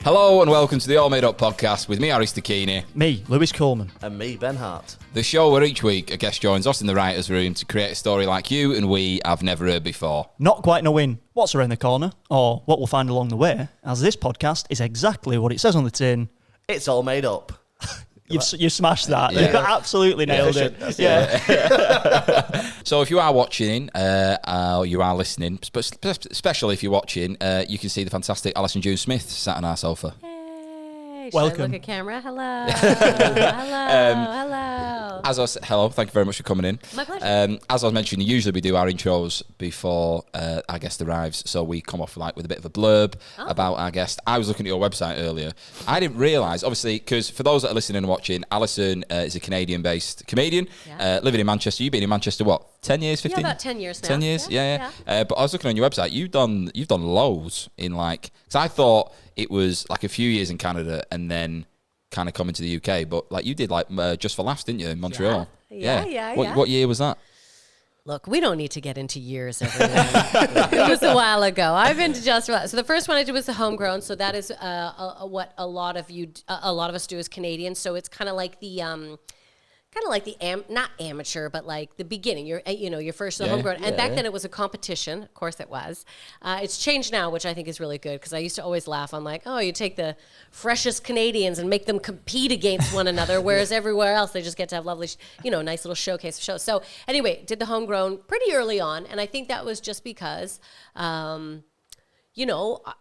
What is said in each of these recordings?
Hello and welcome to the AllMadeUp podcast with me, Harry Stachini. Me, Lewis Coleman. And me, Ben Hart. The show where each week a guest joins us in the writer's room to create a story like you and we have never heard before. Not quite knowing what's around the corner or what we'll find along the way, as this podcast is exactly what it says on the tin. It's all made up. You've smashed that. Yeah. You've absolutely nailed it. Yeah. So if you are watching, or you are listening, especially if you're watching, you can see the fantastic Allyson Smith sat on our sofa. Hey, should Welcome. I look at camera? Hello. Hello. Hello, thank you very much for coming in. My pleasure. As I was mentioning, usually we do our intros before our guest arrives, so we come off with a bit of a blurb about our guest. I was looking at your website earlier. I didn't realise, obviously, because for those that are listening and watching, Allyson is a Canadian-based comedian, living in Manchester. You've been in Manchester, what, 10 years, 15? Yeah, about 10 years now. 10 years, yeah. But I was looking on your website. You've done loads in because I thought it was like a few years in Canada and then kind of coming to the UK, but you did Just for Laughs, didn't you, in Montreal? Yeah. What year was that? Look, we don't need to get into years, everyone. It was a while ago. I've been to Just for Laughs. So the first one I did was the homegrown. So that is what a lot of us do as Canadians. So it's kind of like the not amateur, but like the beginning. You're first homegrown, and back then it was a competition. Of course, it was. It's changed now, which I think is really good because I used to always laugh. I'm like, oh, you take the freshest Canadians and make them compete against one another, whereas everywhere else they just get to have lovely, nice little showcase of shows. So anyway, did the homegrown pretty early on, and I think that was just because.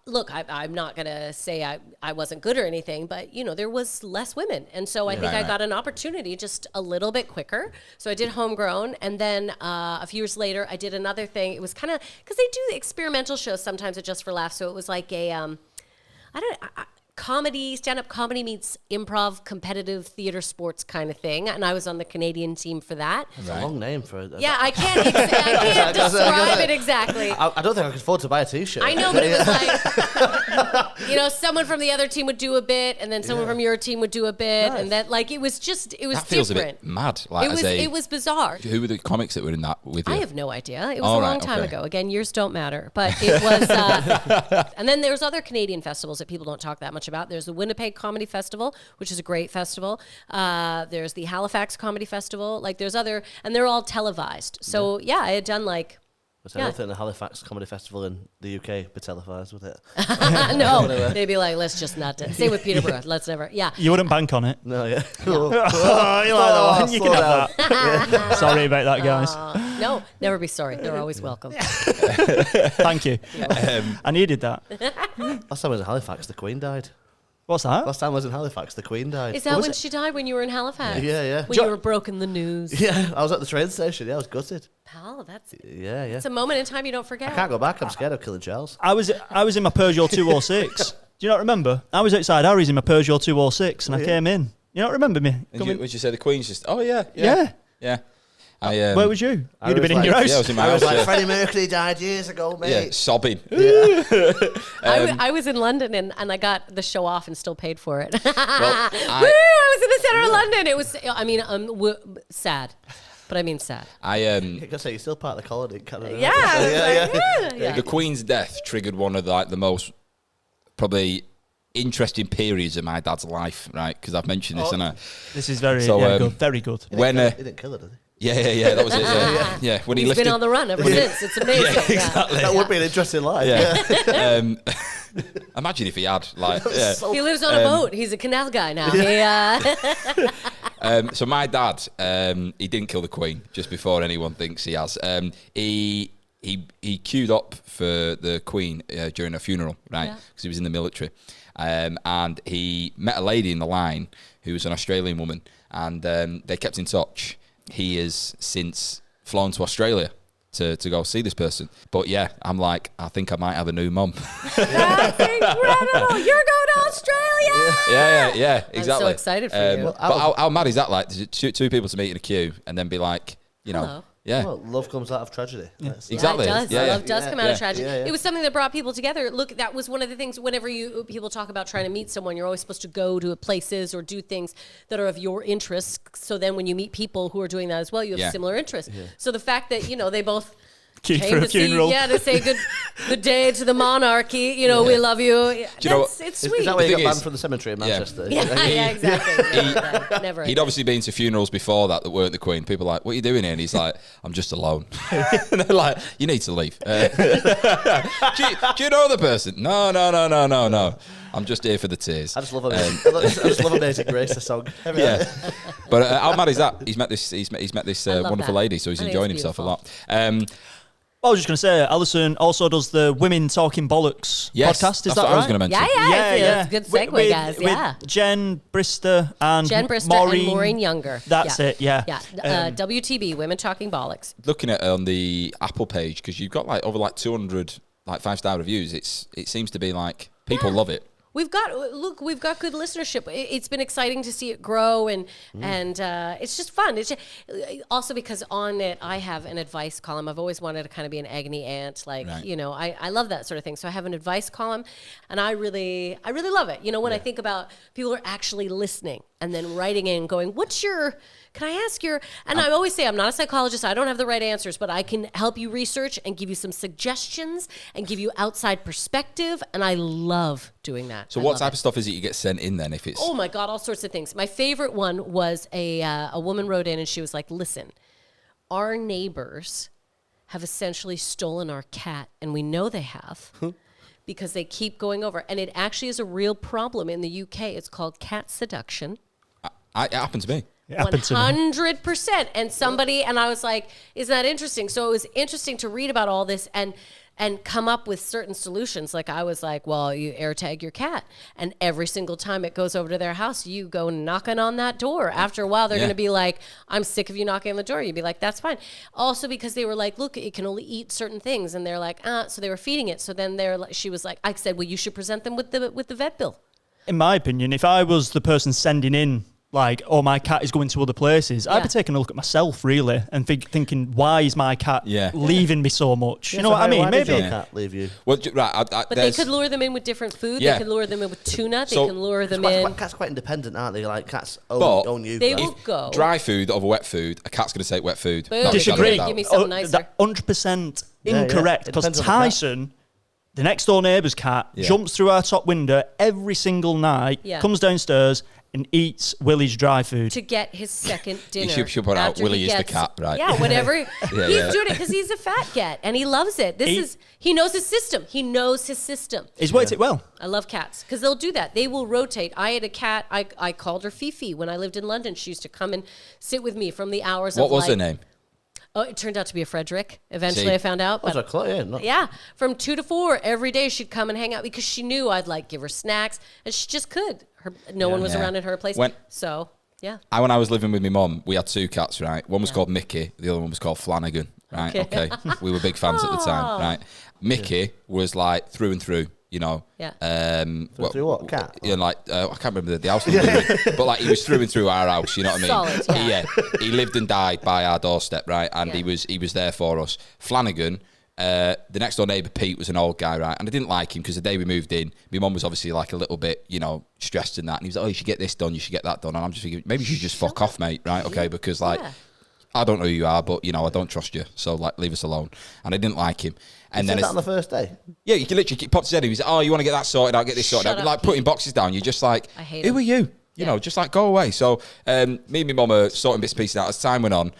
Look, I'm not going to say I wasn't good or anything, but, there was less women. And so I think I got an opportunity just a little bit quicker. So I did homegrown. And then a few years later, I did another thing. It was kind of, because they do experimental shows sometimes at Just for Laughs. So it was like a, comedy, stand-up comedy meets improv, competitive theater sports kind of thing. And I was on the Canadian team for that. It's a long name for it. Yeah, I can't describe it exactly. I don't think I could afford to buy a T-shirt. I know, but it was like, someone from the other team would do a bit, and then someone from your team would do a bit, and then it was that feels different. A bit mad. It was bizarre. Who were the comics that were in that with you? I have no idea. It was a long time ago. Again, years don't matter, but it was. And then there's other Canadian festivals that people don't talk that much about. There's the Winnipeg Comedy Festival, which is a great festival. There's the Halifax Comedy Festival. There's other, and they're all televised. So I had done Was there anything in the Halifax Comedy Festival in the UK be televised with it? No, they'd be like, let's just not. Same with Peterborough. Let's never. Yeah. You wouldn't bank on it. No, yeah. You like that one. You can have that. Sorry about that, guys. No, never be sorry. They're always welcome. Thank you. I needed that. Last time I was in Halifax, the Queen died. What's that? Last time I was in Halifax, the Queen died. Is that when she died, when you were in Halifax? Yeah. When you were broken the news? Yeah, I was at the train station. Yeah, I was gutted. Pal, that's... Yeah. It's a moment in time you don't forget. I can't go back. I'm scared of killing Charles. I was in my Peugeot 206. Do you not remember? I was outside Harry's in my Peugeot 206 and I came in. You don't remember me? Would you say the Queen's just... Oh, yeah. Yeah. Where was you? You'd have been in your house. Yeah, I was in my house. Like, Freddie Mercury died years ago, mate. Yeah, sobbing. Yeah. I was in London and I got the show off and still paid for it. I was in the center of London. It was, sad. But I mean sad. I gotta say, you're still part of the colony in Canada. Yeah. The Queen's death triggered one of the most probably interesting periods of my dad's life, right? Because I've mentioned this, and this is very good. Very good. He didn't kill her, did he? Yeah, that was it. Yeah, when He's been on the run ever since. It's amazing. Yeah, exactly. That would be an interesting life. Yeah. Imagine if he had He lives on a boat. He's a canal guy now. So my dad, he didn't kill the Queen. Just before anyone thinks he has, he queued up for the Queen during her funeral, right? Because he was in the military, and he met a lady in the line who was an Australian woman, and they kept in touch. He has since flown to Australia to go see this person. But yeah, I'm like, I think I might have a new mum. That's incredible. You're going to Australia. Yeah, exactly. I'm so excited for you. But how mad is that? Like, two people to meet in a queue and then be like, Hello. Yeah. Well, love comes out of tragedy. Yeah. Exactly. Yeah, it does. Love does come out of tragedy. Yeah. It was something that brought people together. Look, that was one of the things, whenever people talk about trying to meet someone, you're always supposed to go to places or do things that are of your interests. So then when you meet people who are doing that as well, you have similar interests. Yeah. So the fact that, they both Queued for a funeral. To say good day to the monarchy. You know, we love you. Do you know It's sweet. Is that where you thing got is- banned from the cemetery in Manchester? Yeah, exactly. Never. He'd obviously been to funerals before that weren't the Queen. People are like, what are you doing here? And he's like, I'm just alone. And they're like, you need to leave. Do you know the person? No. I'm just here for the tears. I just love Amazing Grace, the song. Yeah. But how mad is that? He's met this love wonderful that. lady, so he's I think enjoying it's himself a beautiful. lot. I was just going to say, Allyson also does the Women Talking Bollocks Yes, podcast. Is that's that what right? I was going to mention. Yeah. It's a good segue, guys. Yeah. With Jen Brister and Maureen Younger. That's it, yeah. Yeah. WTB, Women Talking Bollocks. Looking at it on the Apple page, because you've got like over 200 5-star reviews. It seems to be like people love it. We've got good listenership. It's been exciting to see it grow, and it's just fun. It's just, also because on it I have an advice column. I've always wanted to kind of be an agony aunt, Right. you know. I love that sort of thing. So I have an advice column, and I really love it. You know, when I think about people are actually listening and then writing in, going, can I ask your? And I always say I'm not a psychologist. I don't have the right answers, but I can help you research and give you some suggestions and give you outside perspective. And I love doing that. So I what love type it. of stuff is it you get sent in then? If it's Oh my God, all sorts of things. My favorite one was a woman wrote in and she was like, listen, our neighbors have essentially stolen our cat, and we know they have because they keep going over. And it actually is a real problem in the UK. It's called cat seduction. it happened to me. It happened to me. 100%. And I was like, isn't that interesting? So it was interesting to read about all this and come up with certain solutions. Like I was like, well, you air tag your cat. And every single time it goes over to their house, you go knocking on that door. After a while, they're going to be like, I'm sick of you knocking on the door. You'd be like, that's fine. Also because they were like, look, it can only eat certain things. And they're like, so they were feeding it. So then she was like, I said, well, you should present them with the vet bill. In my opinion, if I was the person sending in, like, oh, my cat is going to other places, I'd be taking a look at myself, really, and thinking, why is my cat leaving me so much? You know what I mean? Why did Maybe your cat leave you? Well, right. But they could lure them in with different food. Yeah. They could lure them in with tuna. They So- can lure them in. Cats are quite independent, aren't they? Like cats But own you. They right? will go. Dry food over wet food, a cat's going to take wet food. Boom. Not disagree. without a Give me doubt. something nicer. 100% Yeah, yeah. incorrect, It because depends on the cat. Tyson, the next door neighbour's cat, jumps through our top window every single night, comes downstairs and eats Willie's dry food. To get his second dinner. You should put out after Willie he is the gets- cat, right? Yeah, whatever. He's yeah. doing it because he's a fat cat and he loves it. He knows his system. He's worked it well. I love cats because they'll do that. They will rotate. I had a cat. I called her Fifi when I lived in London. She used to come and sit with me from the hours of What was her name? Oh, it turned out to be a Frederick. Eventually, See? I found out. That's But a close, yeah. yeah, from 2 to 4 every day, she'd come and hang out because she knew I'd like give her snacks, and she just could. No one was Yeah. around at her place, so yeah. When I was living with my mum, we had two cats, right? One was called Mickey, the other one was called Flanagan, right? Okay. We were big fans at the time, right? Mickey was like through and through, you know. Yeah. Through what? Cat? You know, like I can't remember the house number, but like he was through and through our house. You know what I mean? Solid, yeah. He lived and died by our doorstep, right? And Yeah. he was there for us. Flanagan, the next door neighbour Pete was an old guy, right? And I didn't like him because the day we moved in, my mum was obviously like a little bit, you know, stressed in that. And he was like, "Oh, you should get this done, you should get that done." And I'm just thinking, maybe you should just fuck off, mate, right? Okay, because like. Yeah. I don't know who you are, but you know I don't trust you, so like leave us alone. And I didn't like him. And You then said that on the first day. yeah, you can literally popped his head in. He's like, "Oh, you want to get that sorted out? Get this sorted Shut out." up, Like Pete. putting boxes down. You're just like, I hate "Who him. are you?" You Yeah. know, just like go away. So me and my mum are sorting bits and pieces out as time went on.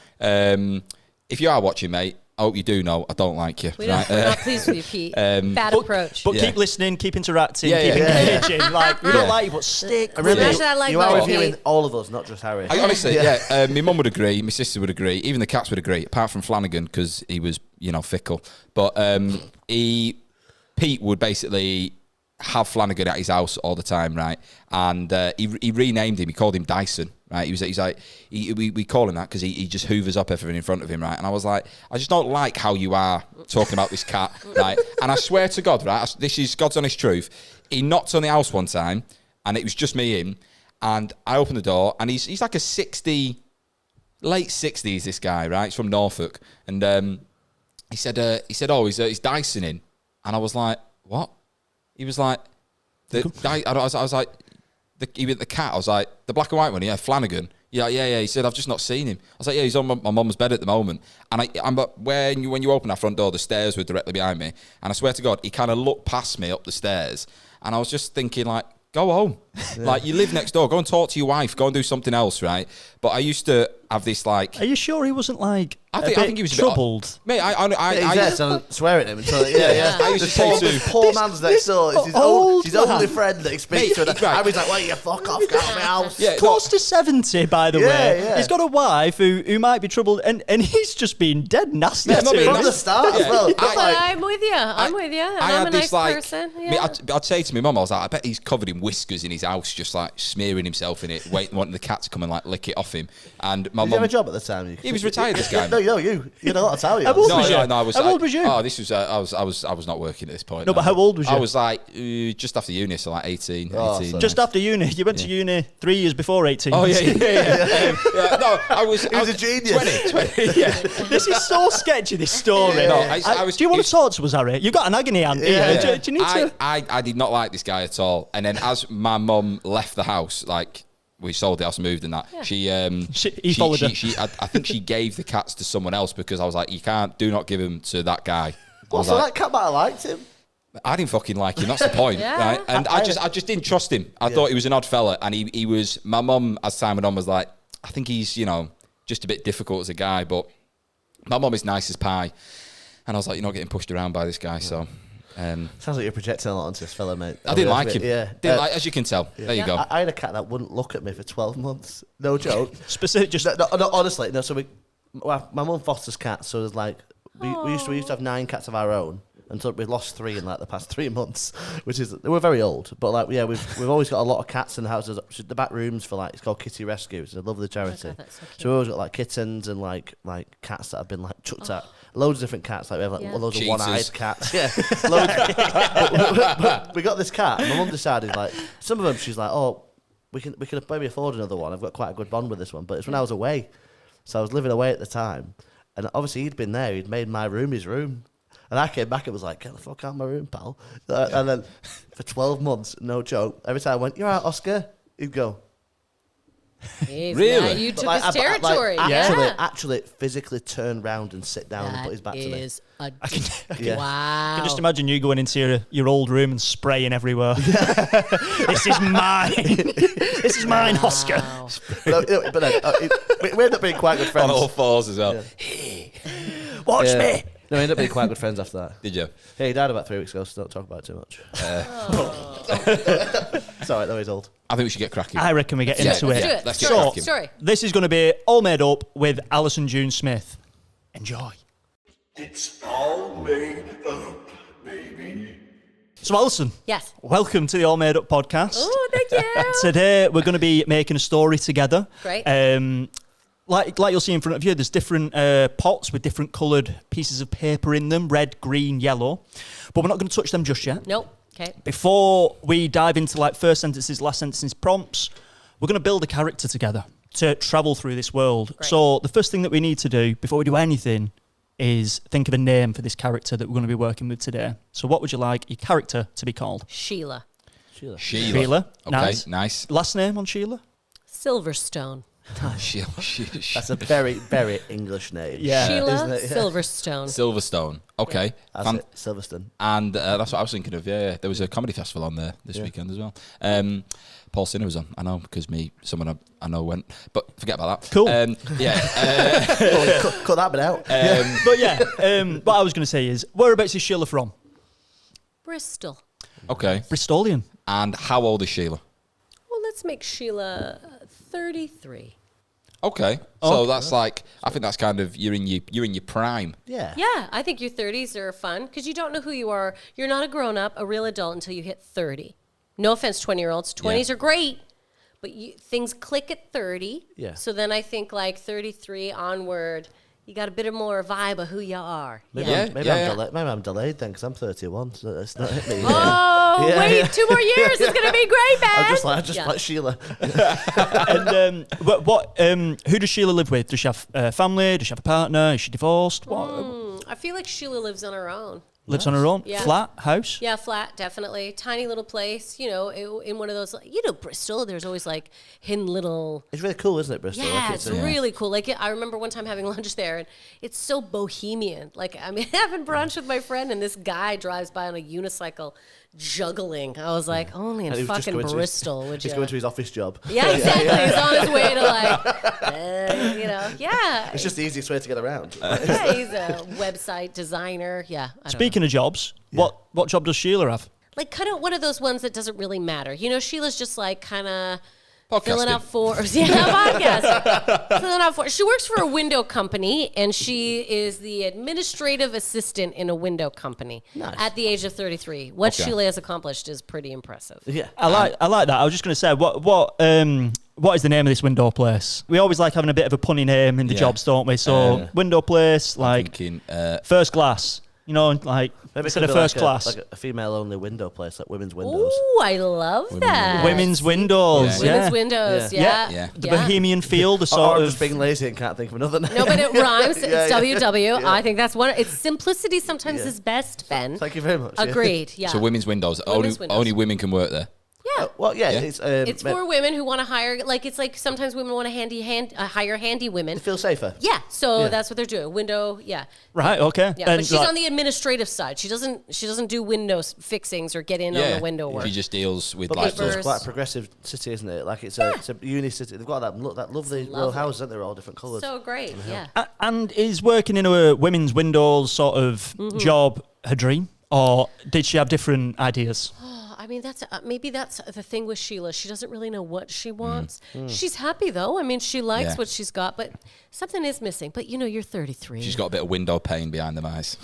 If you are watching, mate, I hope you do know I don't like you. We don't, we're not pleased with you, Pete. Bad approach. But Yeah. keep listening, keep interacting, Yeah, keep yeah. engaging. Like, we don't like you, but stick. with Smash it. that like You are button, reviewing Pete. all of us, not just Harry. Honestly, yeah. My mum would agree, my sister would agree, even the cats would agree, apart from Flanagan because he was, you know, fickle. But Pete would basically have Flanagan at his house all the time, right? And he renamed him. He called him Dyson, right? We call him that because he just hoovers up everything in front of him, right? And I was like, I just don't like how you are talking about this cat, right? And I swear to God, right? This is God's honest truth. He knocked on the house one time, and it was just me in. And I opened the door, and he's like a late 60s, this guy, right? He's from Norfolk. And he said, oh, he's Dyson in. And I was like, what? He was like, I was like, the cat. I was like, the black and white one, yeah, Flanagan. Yeah. He said, I've just not seen him. I was like, yeah, he's on my mum's bed at the moment. And when you open our front door, the stairs were directly behind me. And I swear to God, he kind of looked past me up the stairs. And I was just thinking, like, go home. Yeah. Like, you live next door. Go and talk to your wife. Go and do something else, right? But I used to have this, like... Are you sure he wasn't, like, I think he was troubled? Mate, he's there, so swear at him. Until, I used to say this poor man's next door. It's his only friend that he speaks to. And he's like, well, you fuck off, get out of my house. Yeah, close to 70, by the way. Yeah. He's got a wife who might be troubled, and he's just been dead nasty. From the start as well. I'm with you. I'm a nice person. Yeah. I'd say to my mum, I was like, I bet he's covered in whiskers in his house, just like smearing himself in it, wanting the cat to come and like lick it off him. And my mum... Did you have a job at the time? He was retired, this guy. No, you had a lot to tell you. How old was you? How old was you? Oh, this was I was not working at this point. No, but how old was you? I was like just after uni, so like 18. Just after uni. You went to uni 3 years before 18. Oh yeah. No, I was a genius. 20. Yeah. This is so sketchy, this story. Do you want to talk to us, Harry? You've got an agony aunt here. Do you need to? I did not like this guy at all. And then as my mum left the house, like, we sold the house, moved and that. Yeah. He followed her. I think she gave the cats to someone else because I was like, do not give them to that guy. Also, that cat might have liked him. I didn't fucking like him. That's the point, right? And I just didn't trust him. I thought he was an odd fella, and he was. My mum, as time went on, was like, I think he's just a bit difficult as a guy, but my mum is nice as pie, and I was like, you're not getting pushed around by this guy, so. Sounds like you're projecting a lot onto this fella, mate. I didn't like him. Yeah, as you can tell. Yeah. There you go. I had a cat that wouldn't look at me for 12 months. No joke. Specific, just no, honestly. No, so my mum fosters cats, so there's like we used to have 9 cats of our own until we lost 3 in like the past 3 months, which is they were very old. But like we've always got a lot of cats in the house. There's the back rooms for like it's called Kitty Rescue. It's a lovely charity. Oh God, that's so cute. So we always got like kittens and like cats that have been like chucked out. Loads of different cats. Like we have like loads of one-eyed cats. Yeah, loads. But we got this cat. My mum decided like some of them. She's like, oh, we can maybe afford another one. I've got quite a good bond with this one. But it's when I was away, so I was living away at the time, and obviously he'd been there. He'd made my room his room. And I came back and was like, get the fuck out of my room, pal. And then for 12 months, no joke, every time I went, you're out, Oscar, he'd go. Really? You took his territory. Actually physically turn round and sit down and put his back to me. Wow. I can just imagine you going into your old room and spraying everywhere. This is mine. This is mine, Oscar. But then, we ended up being quite good friends. On all fours as well. Yeah. Hey. Watch me. No, we ended up being quite good friends after that. Did you? Yeah, he died about 3 weeks ago, so don't talk about it too much. It's alright, though, he's old. I think we should get cracking. I reckon we get into it. Let's get cracking. Sorry. This is going to be All Made Up with Allyson June Smith. Enjoy. It's all made up, baby. So, Allyson. Yes. Welcome to the All Made Up podcast. Oh, thank you. Today, we're going to be making a story together. Great. Like you'll see in front of you, there's different pots with different coloured pieces of paper in them, red, green, yellow. But we're not going to touch them just yet. Nope. Okay. Before we dive into like first sentences, last sentences, prompts, we're going to build a character together to travel through this world. Great. So the first thing that we need to do before we do anything is think of a name for this character that we're going to be working with today. So what would you like your character to be called? Sheila. Sheila. Okay, nice. Last name on Sheila? Silverstone. Sheila. That's a very, very English name. Yeah. Sheila Isn't it? Yeah. Silverstone. Silverstone. Okay. That's it, Silverstone. And that's what I was thinking of. Yeah. There was a comedy festival on there this weekend as well. Paul Sinner was on. I know because someone I know went. But forget about that. Cool. Cut that bit out. But yeah, what I was going to say is, whereabouts is Sheila from? Bristol. Okay. Bristolian. And how old is Sheila? Well, let's make Sheila 33. Okay. So that's like, I think that's kind of, you're in your prime. Yeah. Yeah, I think your 30s are fun because you don't know who you are. You're not a grown-up, a real adult until you hit 30. No offense, 20-year-olds. 20s are great, but things click at 30. Yeah. So then I think like 33 onward, you got a bit of more vibe of who you are. Maybe I'm delayed then because I'm 31, so it's not hit me. Oh, wait, 2 more years. It's going to be great, man. I just like Sheila. And who does Sheila live with? Does she have a family? Does she have a partner? Is she divorced? I feel like Sheila lives on her own. Lives on her own. Yeah. Flat house. Yeah, flat, definitely. Tiny little place, you know, in one of those, you know, Bristol, there's always like hidden little. It's really cool, isn't it, Bristol? Yeah, Like, it's really cool. Like, I remember one time having lunch there, and it's so bohemian. Like, I mean, having brunch with my friend, and this guy drives by on a unicycle juggling. I was like, only in fucking Bristol would you? He's going to his office job. Yeah, exactly. He's on his way to like, you know, yeah. It's just the easiest way to get around. Yeah, he's a website designer. Yeah. Speaking of jobs, what job does Sheila have? Like kind of one of those ones that doesn't really matter. You know, Sheila's just like kind of filling Podcasting. out forms. Yeah, podcasting. Filling out forms. She works for a window company, and she is the administrative assistant in a window company at the age of 33. What Sheila has accomplished is pretty impressive. Yeah. I like that. I was just going to say, what is the name of this window place? We always like having a bit of a punny name in the jobs, don't we? So window place, like First Class. You know, like Maybe instead of First Class. Like a female-only window place, like women's windows. Ooh, I love that. Women's windows. Yeah. Women's windows, yeah. The Bohemian feel, the Or sort I'm of. just being lazy and can't think of another name. No, but it rhymes. It's Yeah. WW. I think that's one. It's simplicity sometimes is best, Ben. Thank you very much. Agreed. Yeah. So women's windows. Women's windows. Only women can work there. Yeah. Well, yeah, It's for women who want to hire, like, it's like sometimes women want to hire handy women. They feel safer. Yeah, so that's what they're doing. Window, yeah. Right, okay. Yeah, but she's on the administrative side. She doesn't do window fixings or get in on the window work. She just deals with But like Bristol's papers. quite a progressive city, isn't it? Like it's a uni city. They've got that lovely row houses, aren't they? They're all different colours. So great, yeah. And is working in a women's windows sort of job her dream? Or did she have different ideas? I mean, maybe that's the thing with Sheila. She doesn't really know what she wants. She's happy though. I mean, she likes what she's got, but something is missing. But you know, you're 33. She's got a bit of window pane behind them eyes.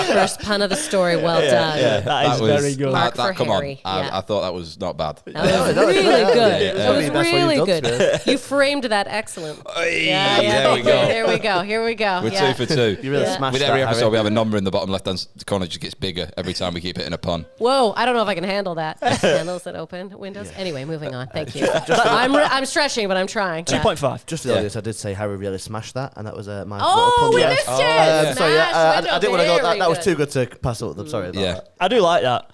First pun of the story. Well done. Yeah, that is very good. Mark for come Harry. on. Yeah. I thought that was not bad. That was really good. Yeah. That was That's what really you've done good. to You framed that excellent. There we go. There we go. Here we go. We're Yeah. 2 for 2. You really smashed With that, every episode, Harry. we have a number in the bottom left-hand corner. It just gets bigger every time we keep hitting a pun. Whoa, I don't know if I can handle that. Handles that open windows. Anyway, moving on. Thank you. I'm stretching, but I'm trying. 2.5. Just for the audience, I did say Harry really smashed that, and that was my Oh, little we pun. missed it. Sorry, I Smash didn't want to go. window. That was Very too good to pass up. I'm sorry about that. I do like that.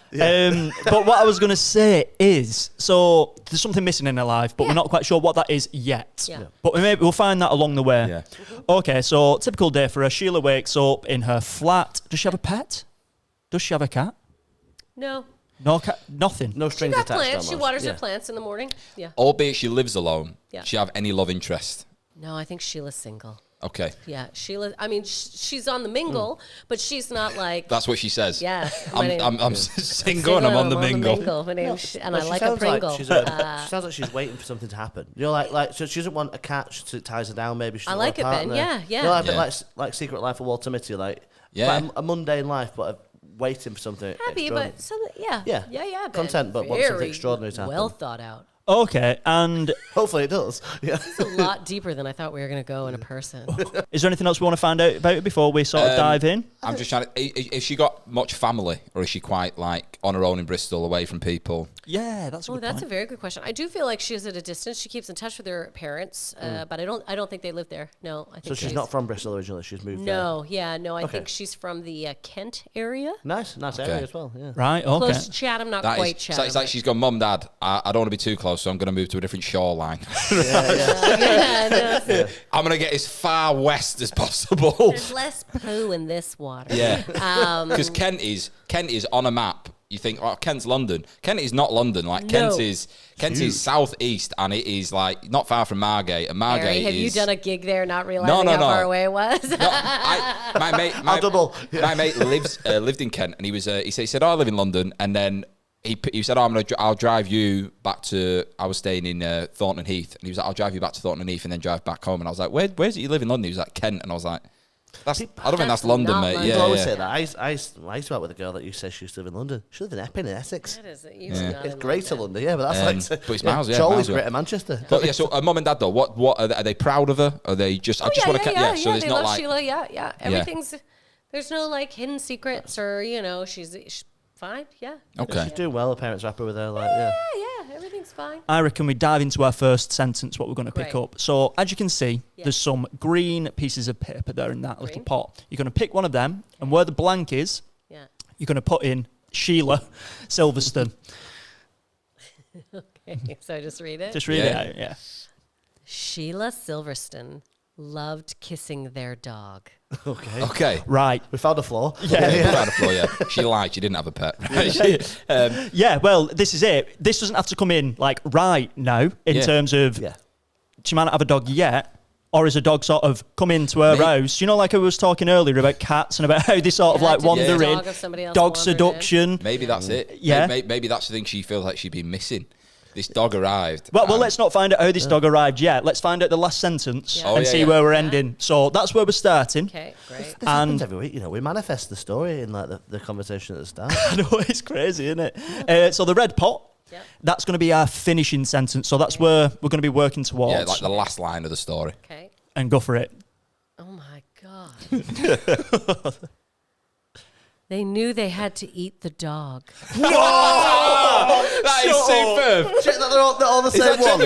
But what I was going to say is, so there's something missing in her life, but we're not quite sure what that is yet. Yeah. But we'll find that along the way. Yeah. Okay, so typical day for her. Sheila wakes up in her flat. Does she have a pet? Does she have a cat? No. No cat. Nothing. No She strings got attached. plants. She almost. waters Yeah. her plants in the morning. Yeah. Albeit she lives alone. Yeah. Does she have any love interest? No, I think Sheila's single. Okay. Yeah, Sheila. I mean, she's on the mingle, but she's not like. That's what she says. Yeah. I'm single and I'm on the mingle. My name's and I She like a sounds Pringle. she sounds like she's waiting for something to happen. You know, like so she doesn't want a catch that ties her down. Maybe she I doesn't like want a it, Ben. partner. Yeah, yeah. You know, like, a bit Yeah. like Secret Life of Walter Mitty, like Yeah. quite a mundane life, but waiting for something. Happy, extraordinary. but something. Yeah. Yeah. Ben. Content, but want something Very extraordinary to happen. Well thought out. Okay, and Hopefully it does. Yeah. It's a lot deeper than I thought we were going to go in a person. is there anything else we want to find out about it before we sort of dive in? I'm just trying to. Is she got much family, or is she quite like on her own in Bristol, away from people? Yeah, that's a Oh, good that's point. a very good question. I do feel like she is at a distance. She keeps in touch with her parents, but I don't think they live there. No, I think So she's not from Bristol originally. She's moved there. No, yeah, no. I think she's from the Kent area. Nice area as well. Yeah. Right, okay. Close to Chatham, not That quite is, Chatham. it's like she's gone, Mum, Dad, I don't want to be too close, so I'm going to move to a different shoreline. Yeah, no, I'm going to get as far west as possible. there's less poo in this water. Yeah, because Kent is on a map. You think, oh, Kent's London. Kent is not London. Like No. Kent is southeast, and it is like not far from Margate. And Margate Harry, have you is. done a gig there, not realizing how far away it was? No, my mate, I'll double. My mate lived in Kent, and he said, oh, I live in London, and then he said, oh, I'll drive you back to. I was staying in Thornton Heath, and he was like, I'll drive you back to Thornton Heath, and then drive back home. And I was like, where's it you live in London? He was like, Kent, and I was like, I don't think that's That's London, not mate. London. Yeah, People always yeah. say that. I used to out with a girl that you said she used to live in London. She lived in Epping in Essex. That is usually not It's in greater London. London, yeah, but that's like. but it's miles, yeah, Charlie's miles away. Greater Manchester. But yeah, so mum and dad though, what are they proud of her? Are they just? I just want to. So there's they not love like. Sheila. Yeah. Everything's there's no like hidden secrets or she's fine. Yeah. Okay. She's doing well. Her parents are happy with her. Like, Yeah. Everything's fine. I reckon we dive into our first sentence, what we're going to pick up. So, as you can see, there's some green pieces of paper there in that little pot. You're going to pick one of them, and where the blank is, you're going to put in Sheila Silverstone. Okay, so just read it? Just read it out, yeah. Sheila Silverstone loved kissing their dog. Okay. Right. We found a flaw. Yeah. We found a flaw, yeah. She lied. She didn't have a pet. Yeah, well, this is it. This doesn't have to come in, like, right now, in terms of she might not have a dog yet, or is a dog sort of come into her house? You know, like I was talking earlier about cats and about how they sort of, like, wander in. Dog seduction. Maybe that's it. Yeah. Maybe that's the thing she feels like she's been missing. This dog arrived. Well, let's not find out how this dog arrived yet. Let's find out the last sentence and see where we're ending. So that's where we're starting. Okay, great. This happens every week, you know. We manifest the story in like the conversation at the start. I know, it's crazy, isn't it? So the red pot, that's going to be our finishing sentence. So that's where we're going to be working towards. Yeah, like the last line of the story. Okay. And go for it. Oh my God. They knew they had to eat the dog. Whoa! That is superb. Check that they're all the same one.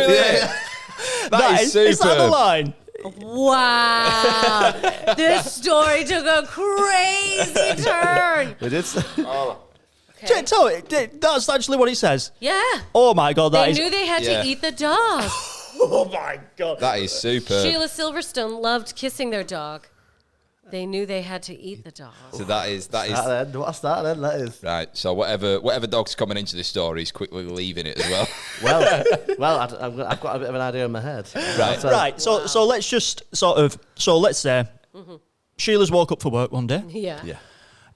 That is superb. Is that the line? Wow. This story took a crazy turn. It is. Okay. Tell it. That's actually what it says. Yeah. Oh my God, They knew they had to eat the dog. Oh my God. That is superb. Sheila Silverstone loved kissing their dog. They knew they had to eat the dog. So that is What a start then, that is. right. So whatever dog's coming into this story is quickly leaving it as well. Well, I've got a bit of an idea in my head. Right. So let's just let's say Sheila's woke up for work one day. Yeah.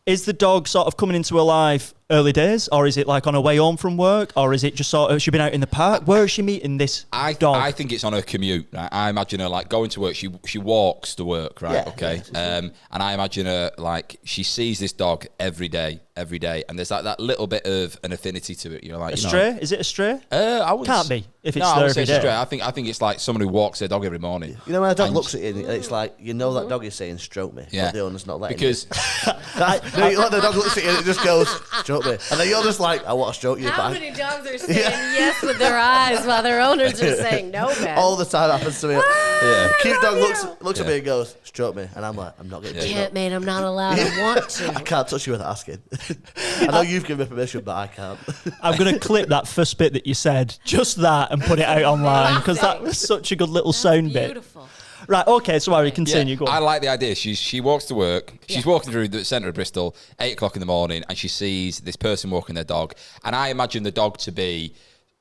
Is the dog sort of coming into her life early days, or is it like on her way home from work, or is it just sort of she's been out in the park? Where is she meeting this dog? I think it's on her commute. Right? I imagine her like going to work. She walks to work, right? Yeah, okay. And I imagine her like she sees this dog every day, and there's like that little bit of an affinity to it. You know, like stray? Is it a stray? I wouldn't Can't be if it's I there wouldn't say every it's day. a stray. I think it's like someone who walks their dog every morning. You know when a dog looks at you, and it's like you know that dog is saying "stroke me," but the owner's not letting because the dog looks at you and it just goes "stroke me," and then you're just like, "I want to stroke you." How many dogs are saying yes with their eyes while their owners are saying no, man? All the time happens to me. The cute dog looks at me and goes "stroke me," and I'm like, "I'm not getting." Can't, man. I'm not allowed. I want to. I can't touch you without asking. I know you've given me permission, but I can't. I'm going to clip that first bit that you said, just that, and put it out online, because that was such a good little sound beautiful. bit. Right, okay, so Harry, continue. Go on. I like the idea. She walks to work. She's walking through the centre of Bristol, 8 o'clock in the morning, and she sees this person walking their dog. And I imagine the dog to be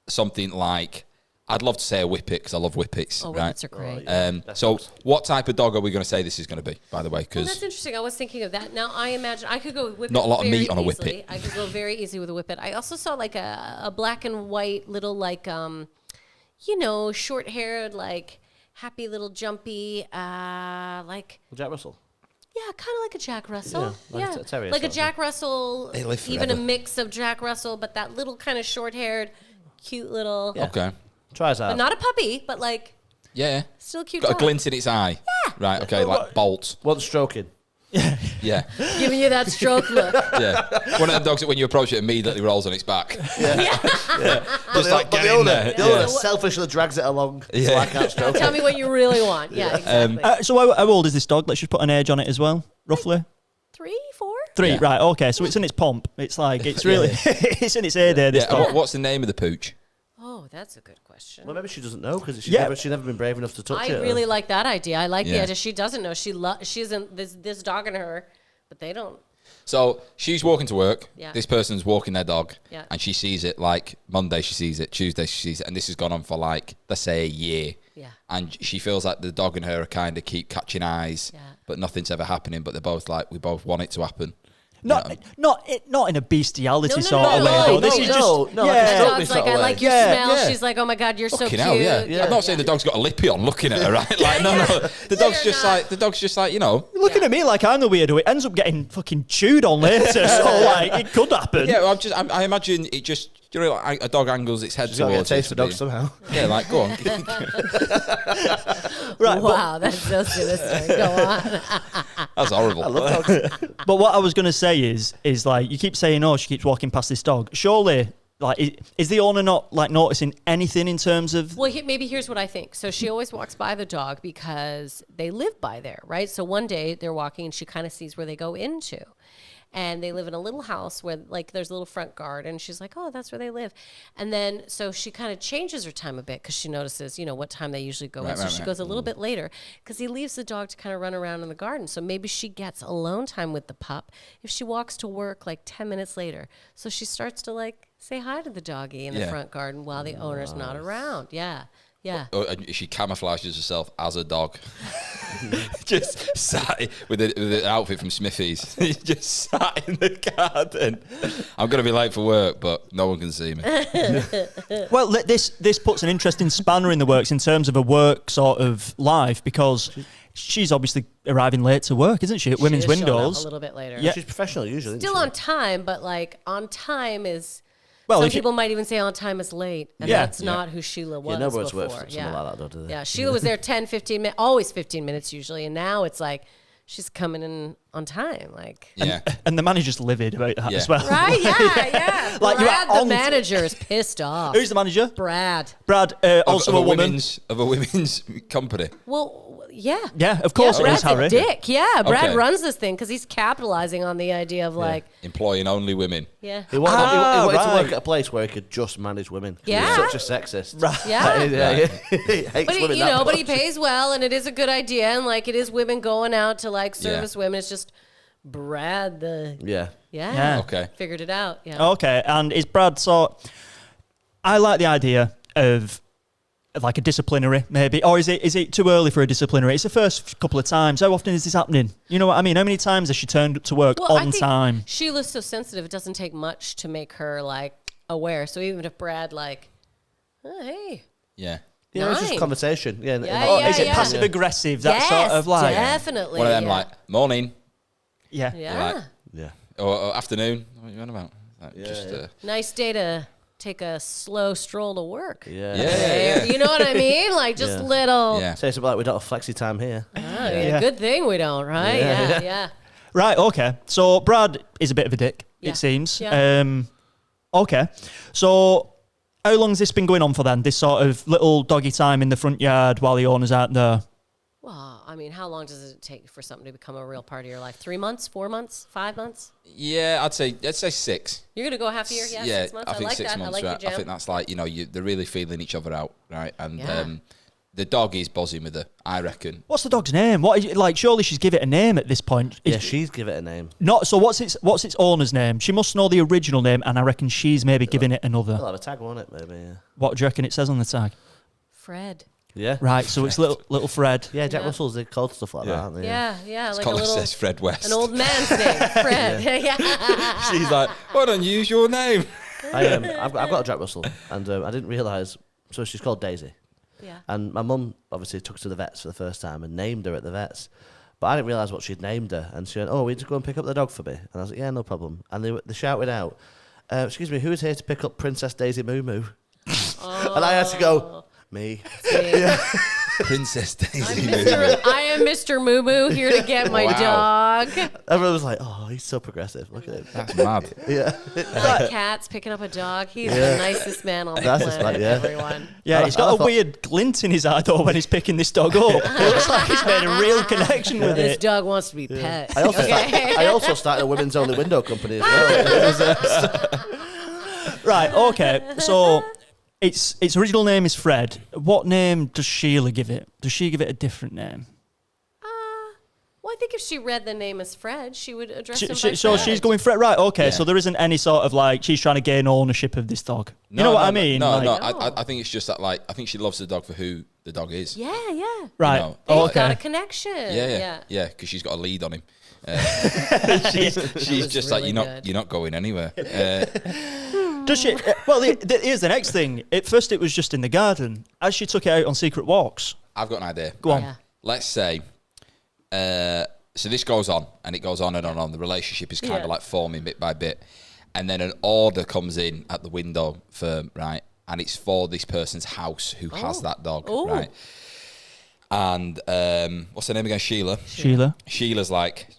something like, I'd love to say a whippet, because I love whippets. Oh, right? whippets are great. So what type of dog are we going to say this is going to be, by the way? Well, that's interesting. I was thinking of that. Now, I imagine I could go with whippet. Not a lot of meat on a easily. whippet. I could go very easy with a whippet. I also saw like a black and white little like, short-haired, like happy little jumpy, like... Jack Russell. Yeah, kind of like a Jack Russell. like a terrier like a sort of Jack Russell, They live even a forever. mix of Jack Russell, but that little kind of short-haired, cute little... Yeah. Okay. Try us out. But not a puppy, but like... Yeah. Still a cute Got a dog. glint in its eye. Yeah. Right, okay, like Bolt. One stroking. Yeah. Giving you that stroke look. Yeah. One of them dogs that when you approach it immediately rolls on its back. Just like get the in owner, there. the owner selfishly drags it along, so I can't stroke Tell it. me what you really want. Yeah, exactly. So how old is this dog? Let's just put an age on it as well, roughly. 3, 4? 3, Yeah. right, okay, so it's in its pomp. It's like, it's really, it's in its heyday, this Yeah. dog. What's the name of the pooch? Oh, that's a good question. Well, maybe she doesn't know because she's never been brave enough to touch I it. really like that idea. I like the Yeah. idea. She doesn't know. She isn't this dog in her, but they don't. So she's walking to work. Yeah. This person's walking their dog. Yeah. And she sees it like Monday she sees it, Tuesday she sees it, and this has gone on for like, let's say, a year. Yeah. And she feels like the dog and her are kind of keep catching eyes, Yeah. but nothing's ever happening, but they're both like, we both want it to happen. Not in a bestiality No, sort of way, no, though. This no, is no, just, no, yeah. like a The stroke dog's me like, sort I of like way. your Yeah, smell. yeah. She's like, oh my God, you're so Fucking cute. hell, yeah. I'm not saying the dog's got a lippy on looking at her, right? Like, no. The dog's just like, you know. You're looking at me like I'm the weirdo. It ends up getting fucking chewed on later, so like, it could happen. Yeah, well, I imagine it just, you know, like a dog angles its head She's got to get a towards taste it for to dogs be- somehow. Yeah, like, go on. Right, Wow, that's so sinister. Go on. That's horrible. I love dogs. But what I was going to say is like, you keep saying, oh, she keeps walking past this dog. Surely Like, is the owner not like noticing anything in terms of? Well, maybe here's what I think. So she always walks by the dog because they live by there, right? So one day they're walking and she kind of sees where they go into. And they live in a little house where, like, there's a little front garden. She's like, oh, that's where they live. And then, so she kind of changes her time a bit because she notices, what time they usually go in. So she goes a little bit later because he leaves the dog to kind of run around in the garden. So maybe she gets alone time with the pup if she walks to work, like, 10 minutes later. So she starts to, like, say hi to the doggy in the front garden while the owner's not around. Yeah. Yeah. She camouflages herself as a dog. Just sat with an outfit from Smithy's. Just sat in the garden. I'm going to be late for work, but no one can see me. Well, this puts an interesting spanner in the works in terms of a work sort of life, because she's obviously arriving late to work, isn't she? At Women's Windows. A little bit later. Yeah. She's professional usually. Still on time, but like on time is... Well, some people might even say on time is late, and that's not who Sheila was nobody's before. worked for something like that, though, do they? Yeah, Sheila was there 10, 15 minutes, always 15 minutes usually, and now it's like she's coming in on time. Like, and the manager's livid about that as well. Right? Yeah. Like, Brad, the manager, is pissed off. Who's the manager? Brad, also a woman. Of a women's company. Well, yeah. Yeah, of course it is, Harry. Brad's a dick. Yeah, Brad runs this thing because he's capitalizing on the idea of like... employing only women. Yeah. He wanted to work at a place where he could just manage women. Yeah. He's such a sexist. Right. Yeah. He hates women. But he pays well, and it is a good idea, and like it is women going out to like service women. It's just Brad Yeah. Okay. Figured it out. Yeah. Okay, and is Brad I like the idea of like a disciplinary, maybe, or is it too early for a disciplinary? It's the first couple of times. How often is this happening? You know what I mean? How many times has she turned up to work on time? Sheila's so sensitive; it doesn't take much to make her like aware. So even if Brad like, oh, hey, It's just conversation. Is it passive aggressive? That sort of like definitely One of them like morning. Yeah. Or afternoon. What are you on about? Nice day to take a slow stroll to work. Yeah. You know what I mean? Like just little. Yeah. Say something like we don't have flexi time here. Good thing we don't, right? Yeah. Right. Okay. So Brad is a bit of a dick. It seems. Yeah. Okay. So how long has this been going on for then? This sort of little doggy time in the front yard while the owner's out there. Well, I mean, how long does it take for something to become a real part of your life? 3 months, 4 months, 5 months? Yeah, I'd say 6. You're gonna go half a year, 6 months. I think like 6 that. months. I like Right? I think that's like they're really feeling each other out, right? And the dog is buzzing with her, I reckon. What's the dog's name? What is it, like? Surely she's give it a name at this point. She's give it a name. Not so. What's its owner's name? She must know the original name, and I reckon she's maybe giving it another. It'll have a tag, won't it? Maybe. Yeah. What do you reckon it says on the tag? Fred. Yeah. Right. So it's little Fred. Yeah, Jack Russell's called stuff like that, aren't they? Yeah. It's Like called a little says Fred West. an old man's name, Fred. She's like, why don't you use your name? I've got a Jack Russell, and I didn't realise. So she's called Daisy. Yeah. And my mum obviously took her to the vets for the first time and named her at the vets. But I didn't realise what she'd named her. And she went, we need to go and pick up the dog for me. And I was like, yeah, no problem. And they shouted out, excuse me, who is here to pick up Princess Daisy Moo Moo? And I had to go, me. Princess Daisy. I am Mr. Moo Moo here to get my dog. Everyone was like, he's so progressive. Look at him. That's mad. Yeah. Like cats picking up a dog. He's the nicest man on the planet, everyone. Yeah, he's got a weird glint in his eye though when he's picking this dog up. It looks like he's made a real connection with This it. dog wants to be pet. I also started a women's only window company as well. Right, okay. So its original name is Fred. What name does Sheila give it? Does she give it a different name? Well, I think if she read the name as Fred, she would address him by So Fred. she's going Fred, right? Okay, so there isn't any sort of like she's trying to gain ownership of this dog. You know what I mean? No, like, I think it's just that I think she loves the dog for who the dog is. Yeah. Right. You know, They've got a connection. Yeah, because she's got a lead on him. She's just really like you're not going anywhere. Does she? Well, here's the next thing. At first, it was just in the garden. As she took it out on secret walks. I've got an idea. Go on. Yeah. Let's say, so this goes on and it goes on and on. The relationship is kind of like forming bit by bit, and then an order comes in at the window right, and it's for this person's house who has that dog, right? And what's her name again? Sheila. Sheila's like,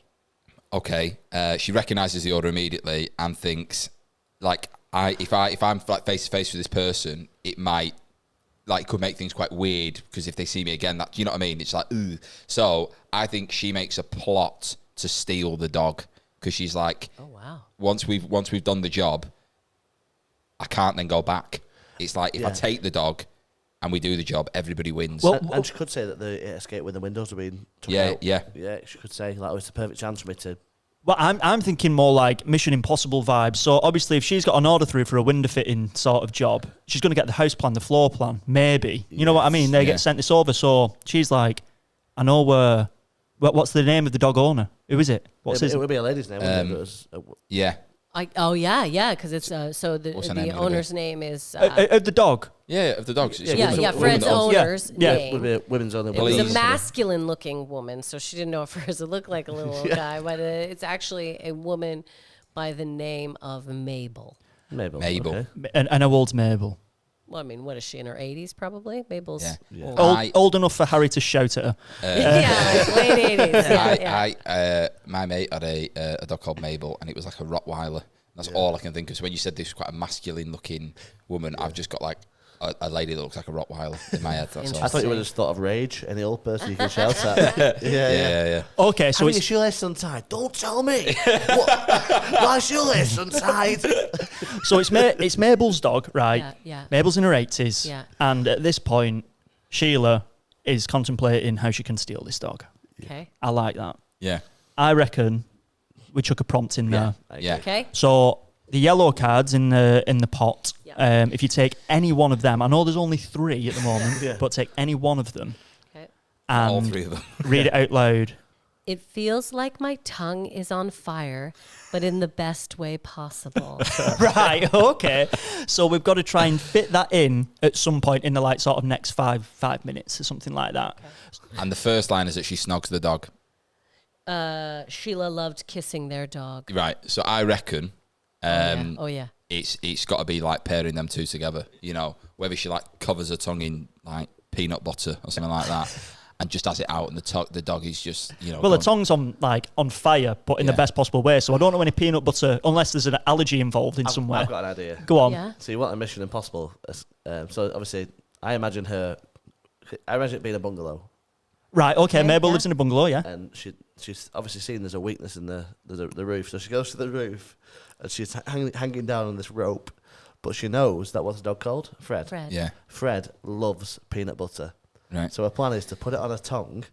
okay. She recognises the order immediately and thinks, like, if I'm like face to face with this person, it might could make things quite weird because if they see me again, you know what I mean? It's like, ooh. So I think she makes a plot to steal the dog because she's like, oh wow. Once we've done the job, I can't then go back. It's like if I take the dog and we do the job, everybody wins. Well, and she could say that the escape when the windows have been took out. Yeah. She could say like, it's the perfect chance for me to. Well, I'm thinking more like Mission Impossible vibes. So obviously, if she's got an order through for a window fitting sort of job, she's going to get the house plan, the floor plan, maybe. You know what I mean? They get sent this over. So she's like, I know where. What's the name of the dog owner? Who is it? It would be a lady's name. Yeah. Because it's so the owner's name is of the dog. Yeah, of the dogs. Fred's owner's name. Would be a women's only. It was a masculine-looking woman, so she didn't know at first it looked like a little guy, but it's actually a woman by the name of Mabel. Mabel. Okay. And how old's Mabel? Well, I mean, what is she, in her 80s probably? Mabel's old enough for Harry to shout at her. Like late 80s. My mate had a dog called Mabel, and it was like a Rottweiler. That's all I can think of. So when you said this was quite a masculine-looking woman, I've just got like a lady that looks like a Rottweiler in my head. That's all. I thought you would have thought of Rage, any old person you can shout at. Yeah. Okay, so it's your shoelace untied. Don't tell me. My shoelace untied. So it's Mabel's dog, right? Yeah. Mabel's in her 80s. Yeah. And at this point, Sheila is contemplating how she can steal this dog. Okay. I like that. Yeah. I reckon we chuck a prompt in there. Yeah. Okay. So the yellow cards in the pot, Yeah. if you take any one of them, I know there's only 3 at the moment, but take any one of them and all 3 of them. read it out loud. It feels like my tongue is on fire, but in the best way possible. Right, okay. So we've got to try and fit that in at some point in the sort of next five minutes or something like that. Okay. And the first line is that she snogs the dog. Sheila loved kissing their dog. Right. So I reckon Oh yeah. It's got to be like pairing them two together, you know, whether she covers her tongue in like peanut butter or something like that. And just has it out, and the dog is just, you know. Well, the tongue's on fire, but in the best possible way. So I don't know any peanut butter, unless there's an allergy involved in some way. I've got an idea. Go on. Yeah. So you want a Mission Impossible? So obviously, I imagine it being a bungalow. Right. Okay. Mabel lives in a bungalow. Yeah. And she's obviously seen there's a weakness in the roof, so she goes to the roof, and she's hanging down on this rope, but she knows that what's the dog called? Fred. Yeah. Fred loves peanut butter. Right. So her plan is to put it on her tongue.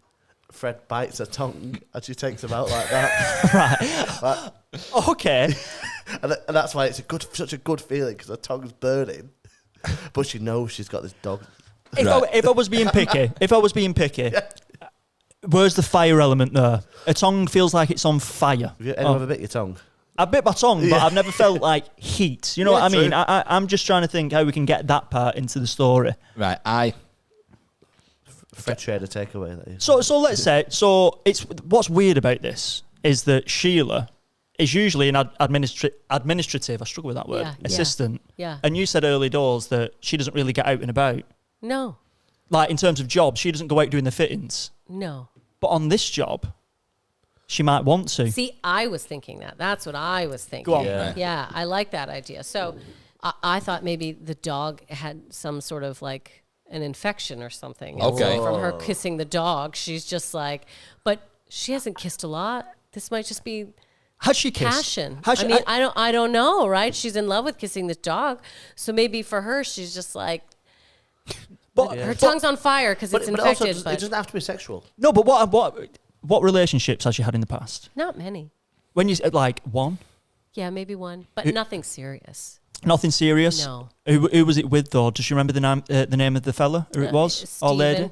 Fred bites her tongue, and she takes him out like that. Right. Okay. And that's why it's such a good feeling, because her tongue's burning, but she knows she's got this dog. If I was being picky, where's the fire element there? A tongue feels like it's on fire. Have you ever bit your tongue? I bit my tongue, but I've never felt like heat. You know what I mean? I'm just trying to think how we can get that part into the story. Right. Fred Trader takeaway. That is. So let's say, it's what's weird about this is that Sheila is usually an administrative, I struggle with that word, assistant. Yeah. And you said early doors that she doesn't really get out and about. No. Like in terms of jobs, she doesn't go out doing the fittings. No. But on this job, she might want to. See, I was thinking that. That's what I was thinking. Go on. Yeah, I like that idea. So I thought maybe the dog had some sort of like an infection or something. Okay. So from her kissing the dog, she's just like, but she hasn't kissed a lot. This might just be has she kissed? passion. I don't know, right? She's in love with kissing this dog. So maybe for her, she's just like, her tongue's on fire because it's infected. It doesn't have to be sexual. No, but what relationships has she had in the past? Not many. When you like one? Yeah, maybe one, but nothing serious. Nothing serious? No. Who was it with, though? Does you remember the name of the fella who it was?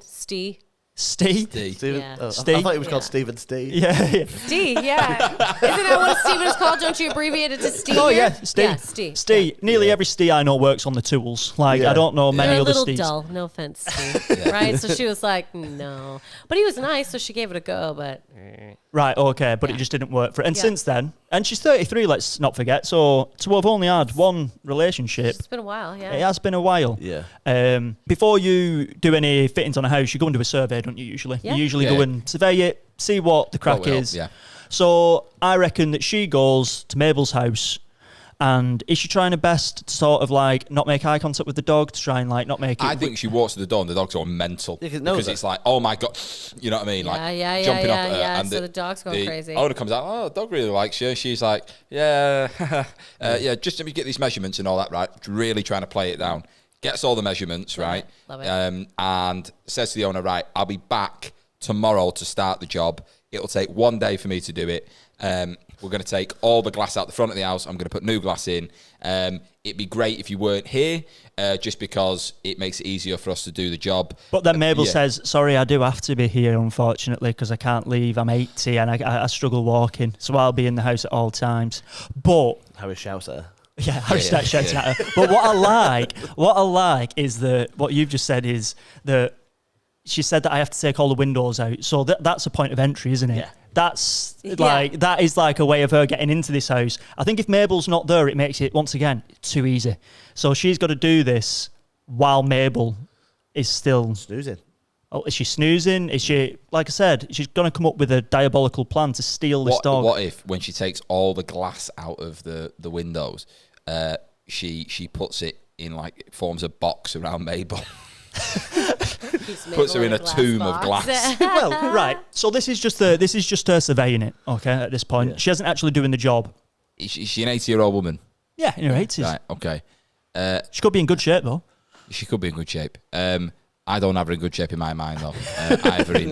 Steve. Steve? Steve. Yeah. I thought he was called Stephen Steve. Yeah. Steve, yeah. Isn't that what Stephen is called? Don't you abbreviate it to Steve? Oh, here? yeah, Steve. Yeah, Steve. Steve. Nearly every Steve I know works on the tools. I don't know many They're other a little Steves. dull. No offense, Steve. Right? So she was like, no. But he was nice, so she gave it a go, but... Right, okay, but it just didn't work for her. And since then, and she's 33, let's not forget, so to have only had one relationship... It's been a while, yeah. It has been a while. Yeah. Before you do any fittings on a house, you go and do a survey, don't you, usually? Yeah. You usually go and survey it, see what the crack is. Yeah. So I reckon that she goes to Mabel's house And is she trying her best to sort of like not make eye contact with the dog, to try and like not make it... I think she walks to the door and the dog's going mental. Because it's like, oh my God, you know what I mean? Jumping up at her. And so the dog's going crazy. The owner comes out, oh, the dog really likes you. She's like, yeah, just let me get these measurements and all that, right? Really trying to play it down. Gets all the measurements, right? Love it. And says to the owner, right, I'll be back tomorrow to start the job. It'll take 1 day for me to do it. We're going to take all the glass out the front of the house. I'm going to put new glass in. It'd be great if you weren't here, just because it makes it easier for us to do the job. But then Mabel says, sorry, I do have to be here, unfortunately, because I can't leave. I'm 80 and I struggle walking, so I'll be in the house at all times. But... Harry shouts at her. Yeah, Harry starts shouting at her. But what I like is that what you've just said is that she said that I have to take all the windows out. So that's a point of entry, isn't it? Yeah. That's like, that is like a way of her getting into this house. I think if Mabel's not there, it makes it, once again, too easy. So she's got to do this while Mabel is still... Snoozing. Oh, is she snoozing? Is she, like I said, she's going to come up with a diabolical plan to steal this dog. What if, when she takes all the glass out of the windows, she puts it in, like, it forms a box around Mabel? Puts her in a tomb of glass. Well, right. So this is just her surveying it. Okay, at this point, she hasn't actually doing the job. Is she an 80-year-old woman? Yeah, in her 80s. Right. Okay. She could be in good shape though. She could be in good shape. I don't have her in good shape in my mind though.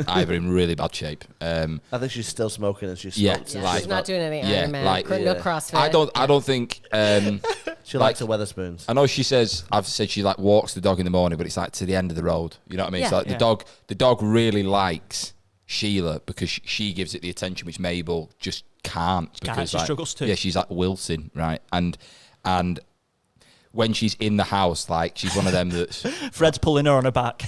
Either in really bad shape. I think she's still smoking and she's smoked. Yeah, she's not doing any Ironman, no CrossFit. I don't think. She likes her Weatherspoons. I know I've said she like walks the dog in the morning, but it's like to the end of the road. You know what I mean? Yeah. So like the dog really likes Sheila because she gives it the attention which Mabel just can't. Because she struggles to. Yeah, she's like wilting, right? And when she's in the house, like she's one of them that's... Fred's pulling her on her back.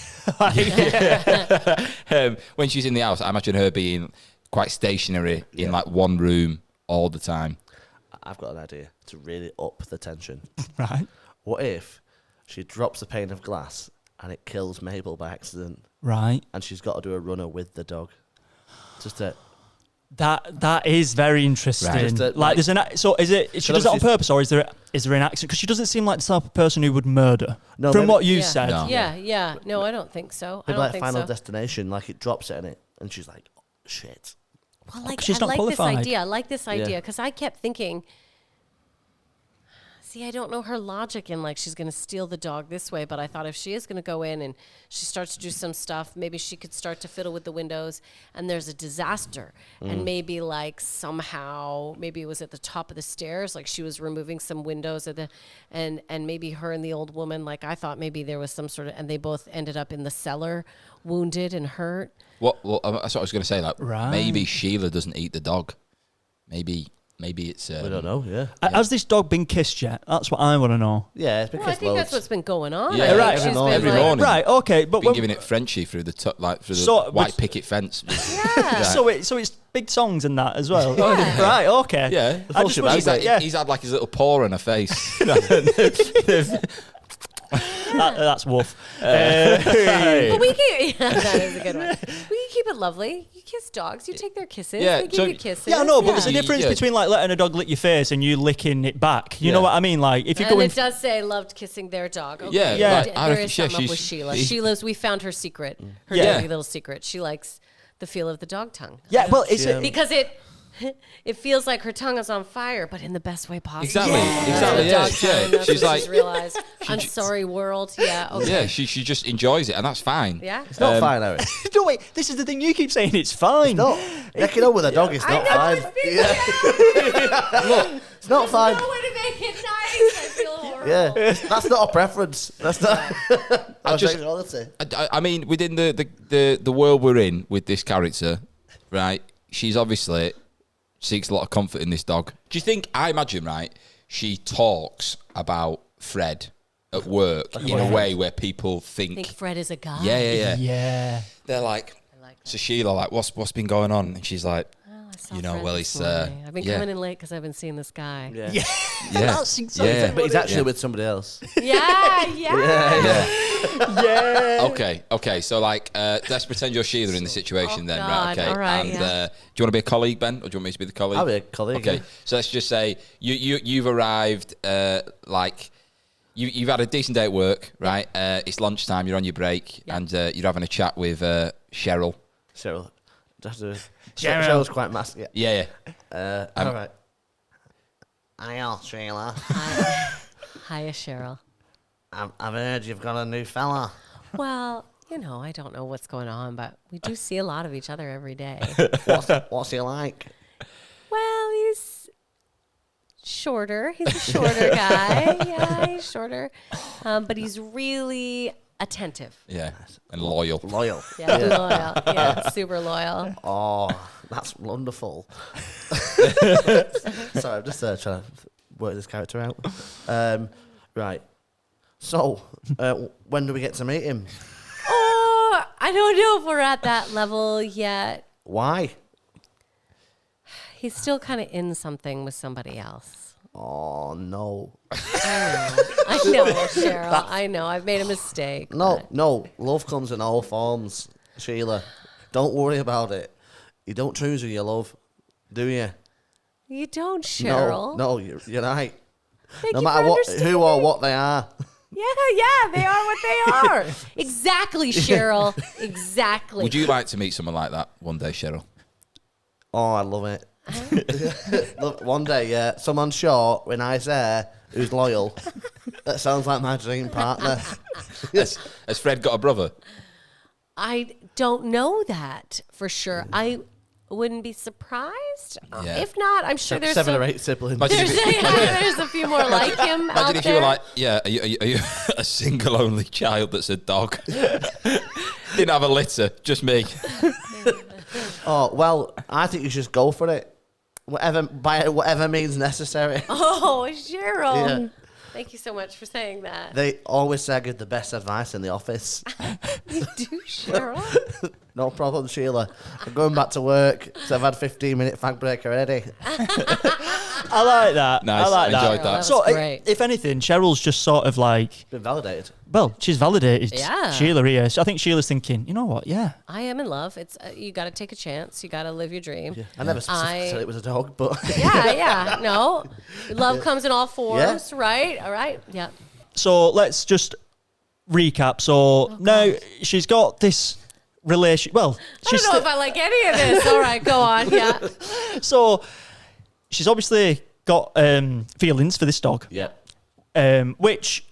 When she's in the house, I imagine her being quite stationary in like one room all the time. I've got an idea to really up the tension. Right. What if she drops a pane of glass and it kills Mabel by accident? Right. And she's got to do a runner with the dog. Just to... That is very interesting. Right. There's so is it? She does it on purpose, or is there an accident? Because she doesn't seem like the type of person who would murder. No, from what you said. No. Yeah. No, I don't think so. Maybe like Final Destination, like it drops it in it, and she's like, oh, "Shit." Well, I like this idea because I kept thinking. See, I don't know her logic in like she's going to steal the dog this way, but I thought if she is going to go in and she starts to do some stuff, maybe she could start to fiddle with the windows and there's a disaster. And maybe like somehow, maybe it was at the top of the stairs, like she was removing some windows and maybe her and the old woman, like I thought maybe there was some sort of, and they both ended up in the cellar, wounded and hurt. Well, that's what I was going to say. Like, maybe Sheila doesn't eat the dog. Maybe it's... we don't know, yeah. Has this dog been kissed yet? That's what I want to know. Yeah, it's been kissed I think that's what's been going on. Yeah, right. Every morning. Right, okay. But been giving it Frenchie through the white picket fence. Yeah. So it's big songs and that as well. Yeah. Right, okay. Yeah. He's had like his little paw on her face. That's woof. But we keep, that is a good one. We keep it lovely. You kiss dogs. You take their kisses. Yeah, they give you kisses. Yeah, no, but there's a difference between like letting a dog lick your face and you licking it back. You know what I mean? Like if you go in, it does say loved kissing their dog. Okay. Yeah. There is something up with Sheila. We found her secret. Her dirty little secret. She likes the feel of the dog tongue. Yeah, well, it's because it feels like her tongue is on fire, but in the best way possible. Exactly. Yeah. She's like, she's realized. I'm sorry, world. Yeah. Okay. Yeah. She just enjoys it, and that's fine. Yeah. It's not fine, Harry. No, wait. This is the thing you keep saying. It's fine. It's not. Necking up with a dog is not fine. Look, it's not fine. No way to make it nice. I feel horrible. Yeah, that's not a preference. That's not. I mean, within the world we're in with this character, right? She's obviously seeks a lot of comfort in this dog. Do you think? I imagine, right? She talks about Fred at work in a way where people think Fred is a guy. Yeah. They're like, so Sheila, like, what's been going on? And she's like, he's. I've been coming in late because I've been seeing this guy. Yeah. But he's actually with somebody else. Yeah. Yeah. Okay. So like, let's pretend you're Sheila in the situation then, God, right? Okay. all right, and yeah. do you want to be a colleague, Ben, or do you want me to be the colleague? I'll be a colleague. Okay. Yeah. So let's just say you've arrived. Like, you've had a decent day at work, right? It's lunchtime. You're on your break, and you're having a chat with Cheryl. Cheryl's quite massive. Yeah. All right. Hiya, Sheila. Hiya, Cheryl. I've heard you've got a new fella. Well, I don't know what's going on, but we do see a lot of each other every day. What's he like? Well, he's shorter. He's a shorter guy. Yeah, he's shorter. But he's really attentive. Yeah. And loyal. Loyal. Yeah, loyal. Yeah, super loyal. Oh, that's wonderful. Sorry, I'm just trying to work this character out. Right. So, when do we get to meet him? Oh, I don't know if we're at that level yet. Why? He's still kind of in something with somebody else. Oh, no. I know, Cheryl. I know. I've made a mistake. No. Love comes in all forms, Sheila. Don't worry about it. You don't choose who you love, do you? You don't, Cheryl. No, you're right. Thank No you matter for who understanding. or what they are. Yeah, they are what they are. Exactly, Cheryl. Exactly. Would you like to meet someone like that one day, Cheryl? Oh, I love it. Look, one day, someone short with nice hair who's loyal. That sounds like my dream partner. Has Fred got a brother? I don't know that for sure. I wouldn't be surprised. Yeah. If not, I'm sure there's 7 or 8 siblings. there's a few more like him Imagine out if there. you were like, are you a single only child that's a dog? Didn't have a litter, just me. Oh, well, I think you should go for it. By whatever means necessary. Oh, Cheryl. Yeah. Thank you so much for saying that. They always say I give the best advice in the office. You do, Cheryl. No problem, Sheila. I'm going back to work, so I've had 15-minute fag break already. I like that. Nice. I like Enjoyed that. that. was So, great. if anything, Cheryl's just sort of like, Been validated. well, she's validated Yeah. Sheila here. So I think Sheila's thinking, you know what? Yeah. I am in love. It's you got to take a chance. You got to live your dream. Yeah. I never specifically said it was a dog, but Yeah. No, love comes in all forms, right? All right. Yeah. So let's just recap. So now she's got this relation. Well, I she's don't know if I like any of this. All right, go on. Yeah. so she's obviously got feelings for this dog. yeah. Which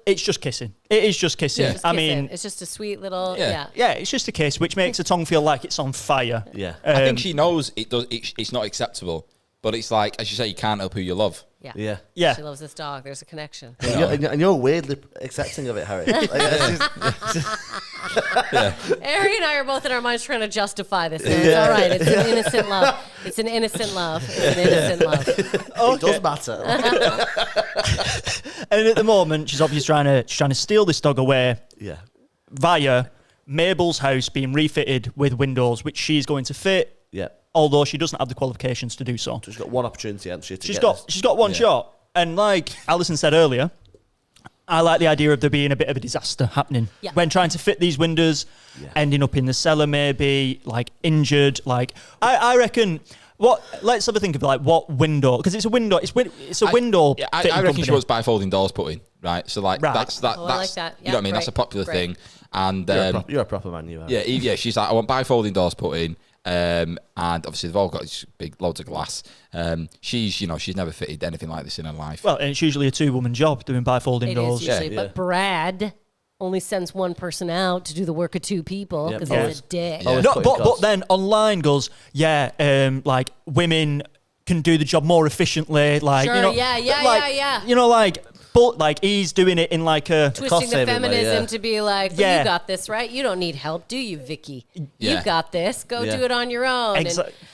it's just kissing. It is just kissing. Yeah. Just I kissing. mean, it's just a sweet little. Yeah. yeah, it's just a kiss, which makes the tongue feel like it's on fire. Yeah. I think she knows it's not acceptable, but it's like, as you say, you can't help who you love. Yeah. Yeah. Yeah. She loves this dog. There's a connection. And you're weirdly accepting of it, Harry. Harry and I are both in our minds trying to justify this. And it's all right. It's an innocent love. It's an innocent love. It's an innocent love. It does matter. And at the moment, she's obviously trying to steal this dog away Yeah. via Mabel's house being refitted with windows, which she's going to fit. Yeah. Although she doesn't have the qualifications to do so. She's got one opportunity, hasn't she? She's got one shot. And like Allyson said earlier, I like the idea of there being a bit of a disaster happening. Yeah. When trying to fit these windows, ending up in the cellar maybe, like injured. Like I reckon let's have a think of like what window, because it's a window, it's a window. Yeah, fitting I reckon company. she wants bifolding doors put in, right? So like Right. that's Oh, I like that. you know what I mean? Yeah, That's a great, popular great. thing. And You're a proper man, you are. yeah, she's like, I want bifolding doors put in. And obviously they've all got these big loads of glass. She's never fitted anything like this in her life. Well, and it's usually a 2-woman job doing bifolding It doors. is usually, Yeah. but Brad only sends one person out to do the work of 2 people Yeah, because always. he's a dick. Yeah. Always No, cutting but costs. then online goes, like women can do the job more efficiently. Like, Sure, you know, yeah. You know, like, but like he's doing it in like a Twisting the cost-saving way, feminism yeah. to be like, Yeah. you got this, right? You don't need help, do you, Vicky? Yeah. You got this. Go Yeah. do it on your own.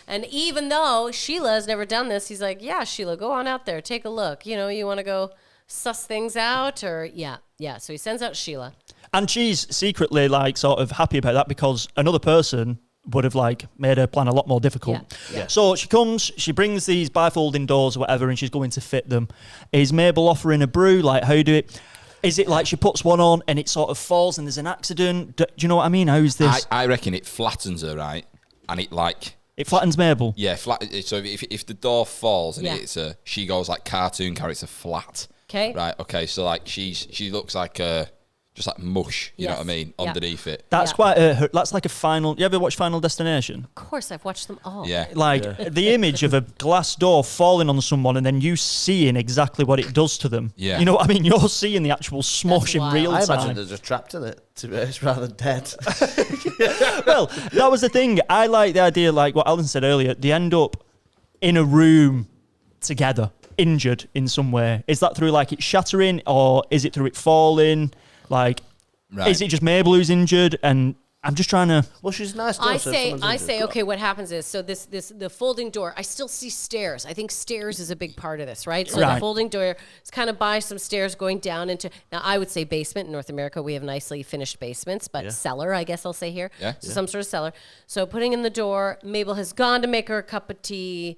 And even though Sheila has never done this, he's like, yeah, Sheila, go on out there, take a look. You know, you want to go suss things out, or yeah. So he sends out Sheila. And she's secretly like sort of happy about that because another person would have like made her plan a lot more difficult. Yeah. So she comes, she brings these bifolding doors or whatever, and she's going to fit them. Is Mabel offering a brew? Like, how do you do it? Is it like she puts one on and it sort of falls and there's an accident? Do you know what I mean? How's this? I reckon it flattens her, right? And it like... It flattens Mabel? Yeah, flat. So if the door falls and it hits her, she goes like cartoon character flat. Okay. Right, okay, so like she looks like just like mush, you know what I mean, underneath it. That's quite that's like a Final... You ever watch Final Destination? Of course, I've watched them all. Yeah. Like the image of a glass door falling on someone and then you seeing exactly what it does to them. Yeah. You know what I mean? You're seeing the actual smush in wild. real I time. imagine they're just trapped in it, to be honest, rather than dead. Well, that was the thing. I like the idea, like what Alan said earlier, they end up in a room together, injured in some way. Is that through like it shattering or is it through it falling? Like, is it just Mabel who's injured? And I'm just trying to... Well, she's nice. I say, okay, what happens is, so the folding door, I still see stairs. I think stairs is a big part of this, right? So the folding door is kind of by some stairs going down into, now I would say basement. In North America, we have nicely finished basements, but cellar, I guess I'll say here. Yeah. So some sort of cellar. So putting in the door, Mabel has gone to make her a cup of tea.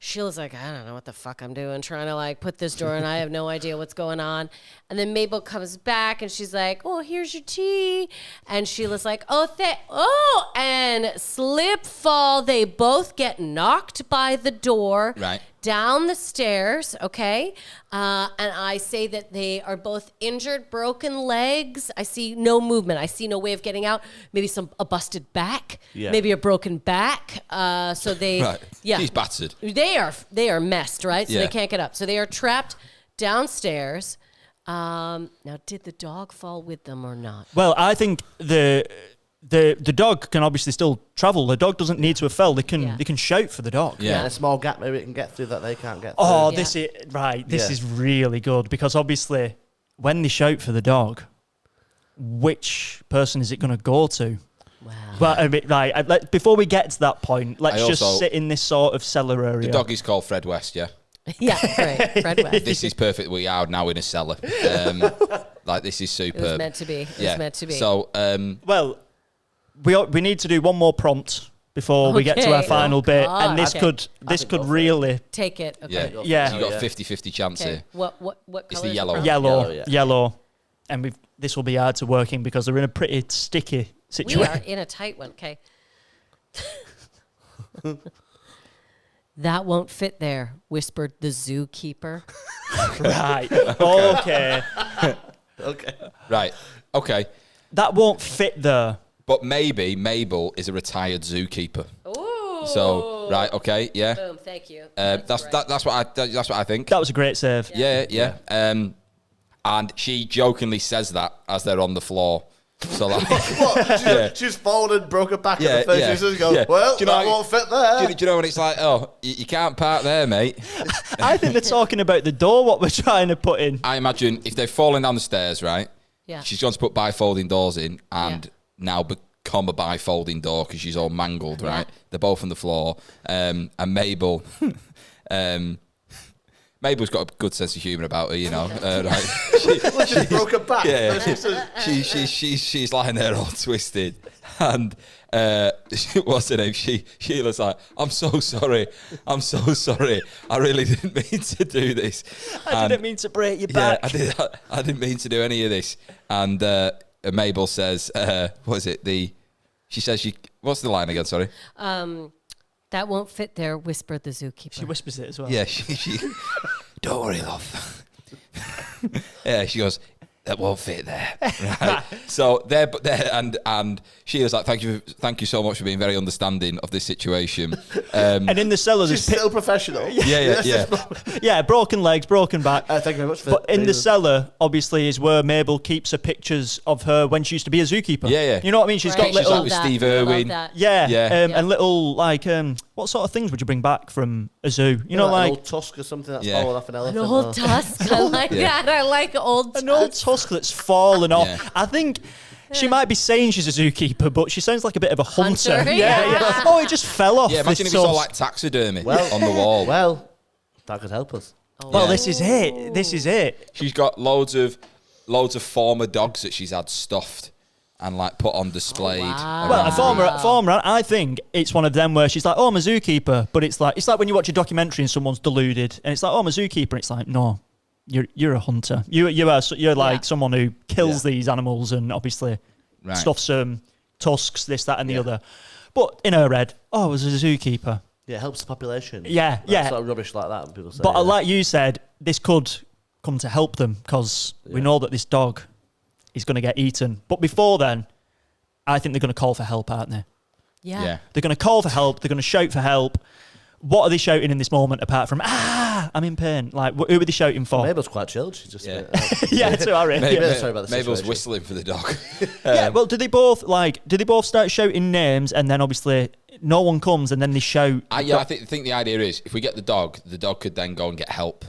Sheila's like, I don't know what the fuck I'm doing, trying to like put this door in. I have no idea what's going on. And then Mabel comes back and she's like, oh, here's your tea. And Sheila's like, and slip fall. They both get knocked by the door down the stairs, okay? And I say that they are both injured, broken legs. I see no movement. I see no way of getting out. Maybe a busted back, maybe a broken back. So they, She's battered. They are messed, right? So they can't get up. So they are trapped downstairs. Now, did the dog fall with them or not? Well, I think the dog can obviously still travel. The dog doesn't need to have fell. They can shout for the dog. Yeah, and a small gap maybe it can get through that they can't get through. Oh, this is really good because obviously when they shout for the dog, which person is it going to go to? Wow. But before we get to that point, let's just sit in this sort of cellar area. The dog is called Fred West, yeah? Yeah, great. Fred West. This is perfect. We are now in a cellar. Like, this is superb. It was meant to be. It was meant to be. So, well, we need to do one more prompt before we get to our final bit, and this could really take it. Okay. Yeah. So you got a 50-50 chance here. What color? It's the yellow. Yellow, and this will be hard to work in because they're in a pretty sticky situation. We are in a tight one. Okay. That won't fit there, whispered the zookeeper. Right. Okay. Okay. Right. Okay. That won't fit there. But maybe Mabel is a retired zookeeper. Ooh. So okay, yeah. Boom. Thank you. That's what I think. That was a great save. Yeah. And she jokingly says that as they're on the floor. So like, what? She's fallen and broke her back at the face. She goes, well, do you know that won't fit there. Do you know when it's like, oh, you can't park there, mate? I think they're talking about the door, what we're trying to put in. I imagine if they're falling down the stairs, right? Yeah. She's going to put bifolding doors in and now become a bifolding door because she's all mangled, right? They're both on the floor. And Mabel... Mabel's got a good sense of humour about her, you know. Right? She broke her back. Yeah, she's lying there all twisted, and what's her name? Sheila's like, I'm so sorry. I really didn't mean to do this. I didn't mean to break your back. Yeah, I didn't mean to do any of this. And Mabel says, what is it? She says, what's the line again? Sorry. That won't fit there, whispered the zookeeper. She whispers it as well. Yeah, she don't worry, love. Yeah, she goes, that won't fit there. Right. So there, and she was like, thank you so much for being very understanding of this situation. And in the cellar, she's still professional. Yeah, broken legs, broken back. Thank you very much for But in the cellar, obviously, is where Mabel keeps her pictures of her when she used to be a zookeeper. Yeah. You know what I mean? She's got She's little... like with Steve Irwin. And little, like, what sort of things would you bring back from a zoo? You know, like... an old tusk or something that's fallen off an elephant. An old tusk. I like that. I like old tusk. An old tusk that's fallen off. Yeah. I think... She might be saying she's a zookeeper, but she sounds like a bit of a hunter. Yeah. Oh, it just fell off. Yeah, imagine if it's all like taxidermy on the wall. Well, that could help us. This is it. She's got loads of former dogs that she's had stuffed and like put on displayed. Wow. Well, a former, I think it's one of them where she's like, oh, I'm a zookeeper, but it's like when you watch a documentary and someone's deluded, and it's like, oh, I'm a zookeeper, and it's like, no. you're a hunter. You're like someone who kills these animals and obviously stuffs them, tusks, this, that, and the other. But in her head, I was a zookeeper. Yeah, it helps the population. Yeah. Sort of rubbish like that. People say. But like you said, this could come to help them because we know that this dog is going to get eaten. But before then, I think they're going to call for help, aren't they? Yeah. They're going to call for help. They're going to shout for help. What are they shouting in this moment apart from, I'm in pain? Like, who are they shouting for? Mabel's quite chilled. She's just... Yeah, too, Harry. Sorry about the Mabel's situation. whistling for the dog. Well, did they both start shouting names and then obviously no one comes and then they shout? I think the idea is if we get the dog could then go and get help.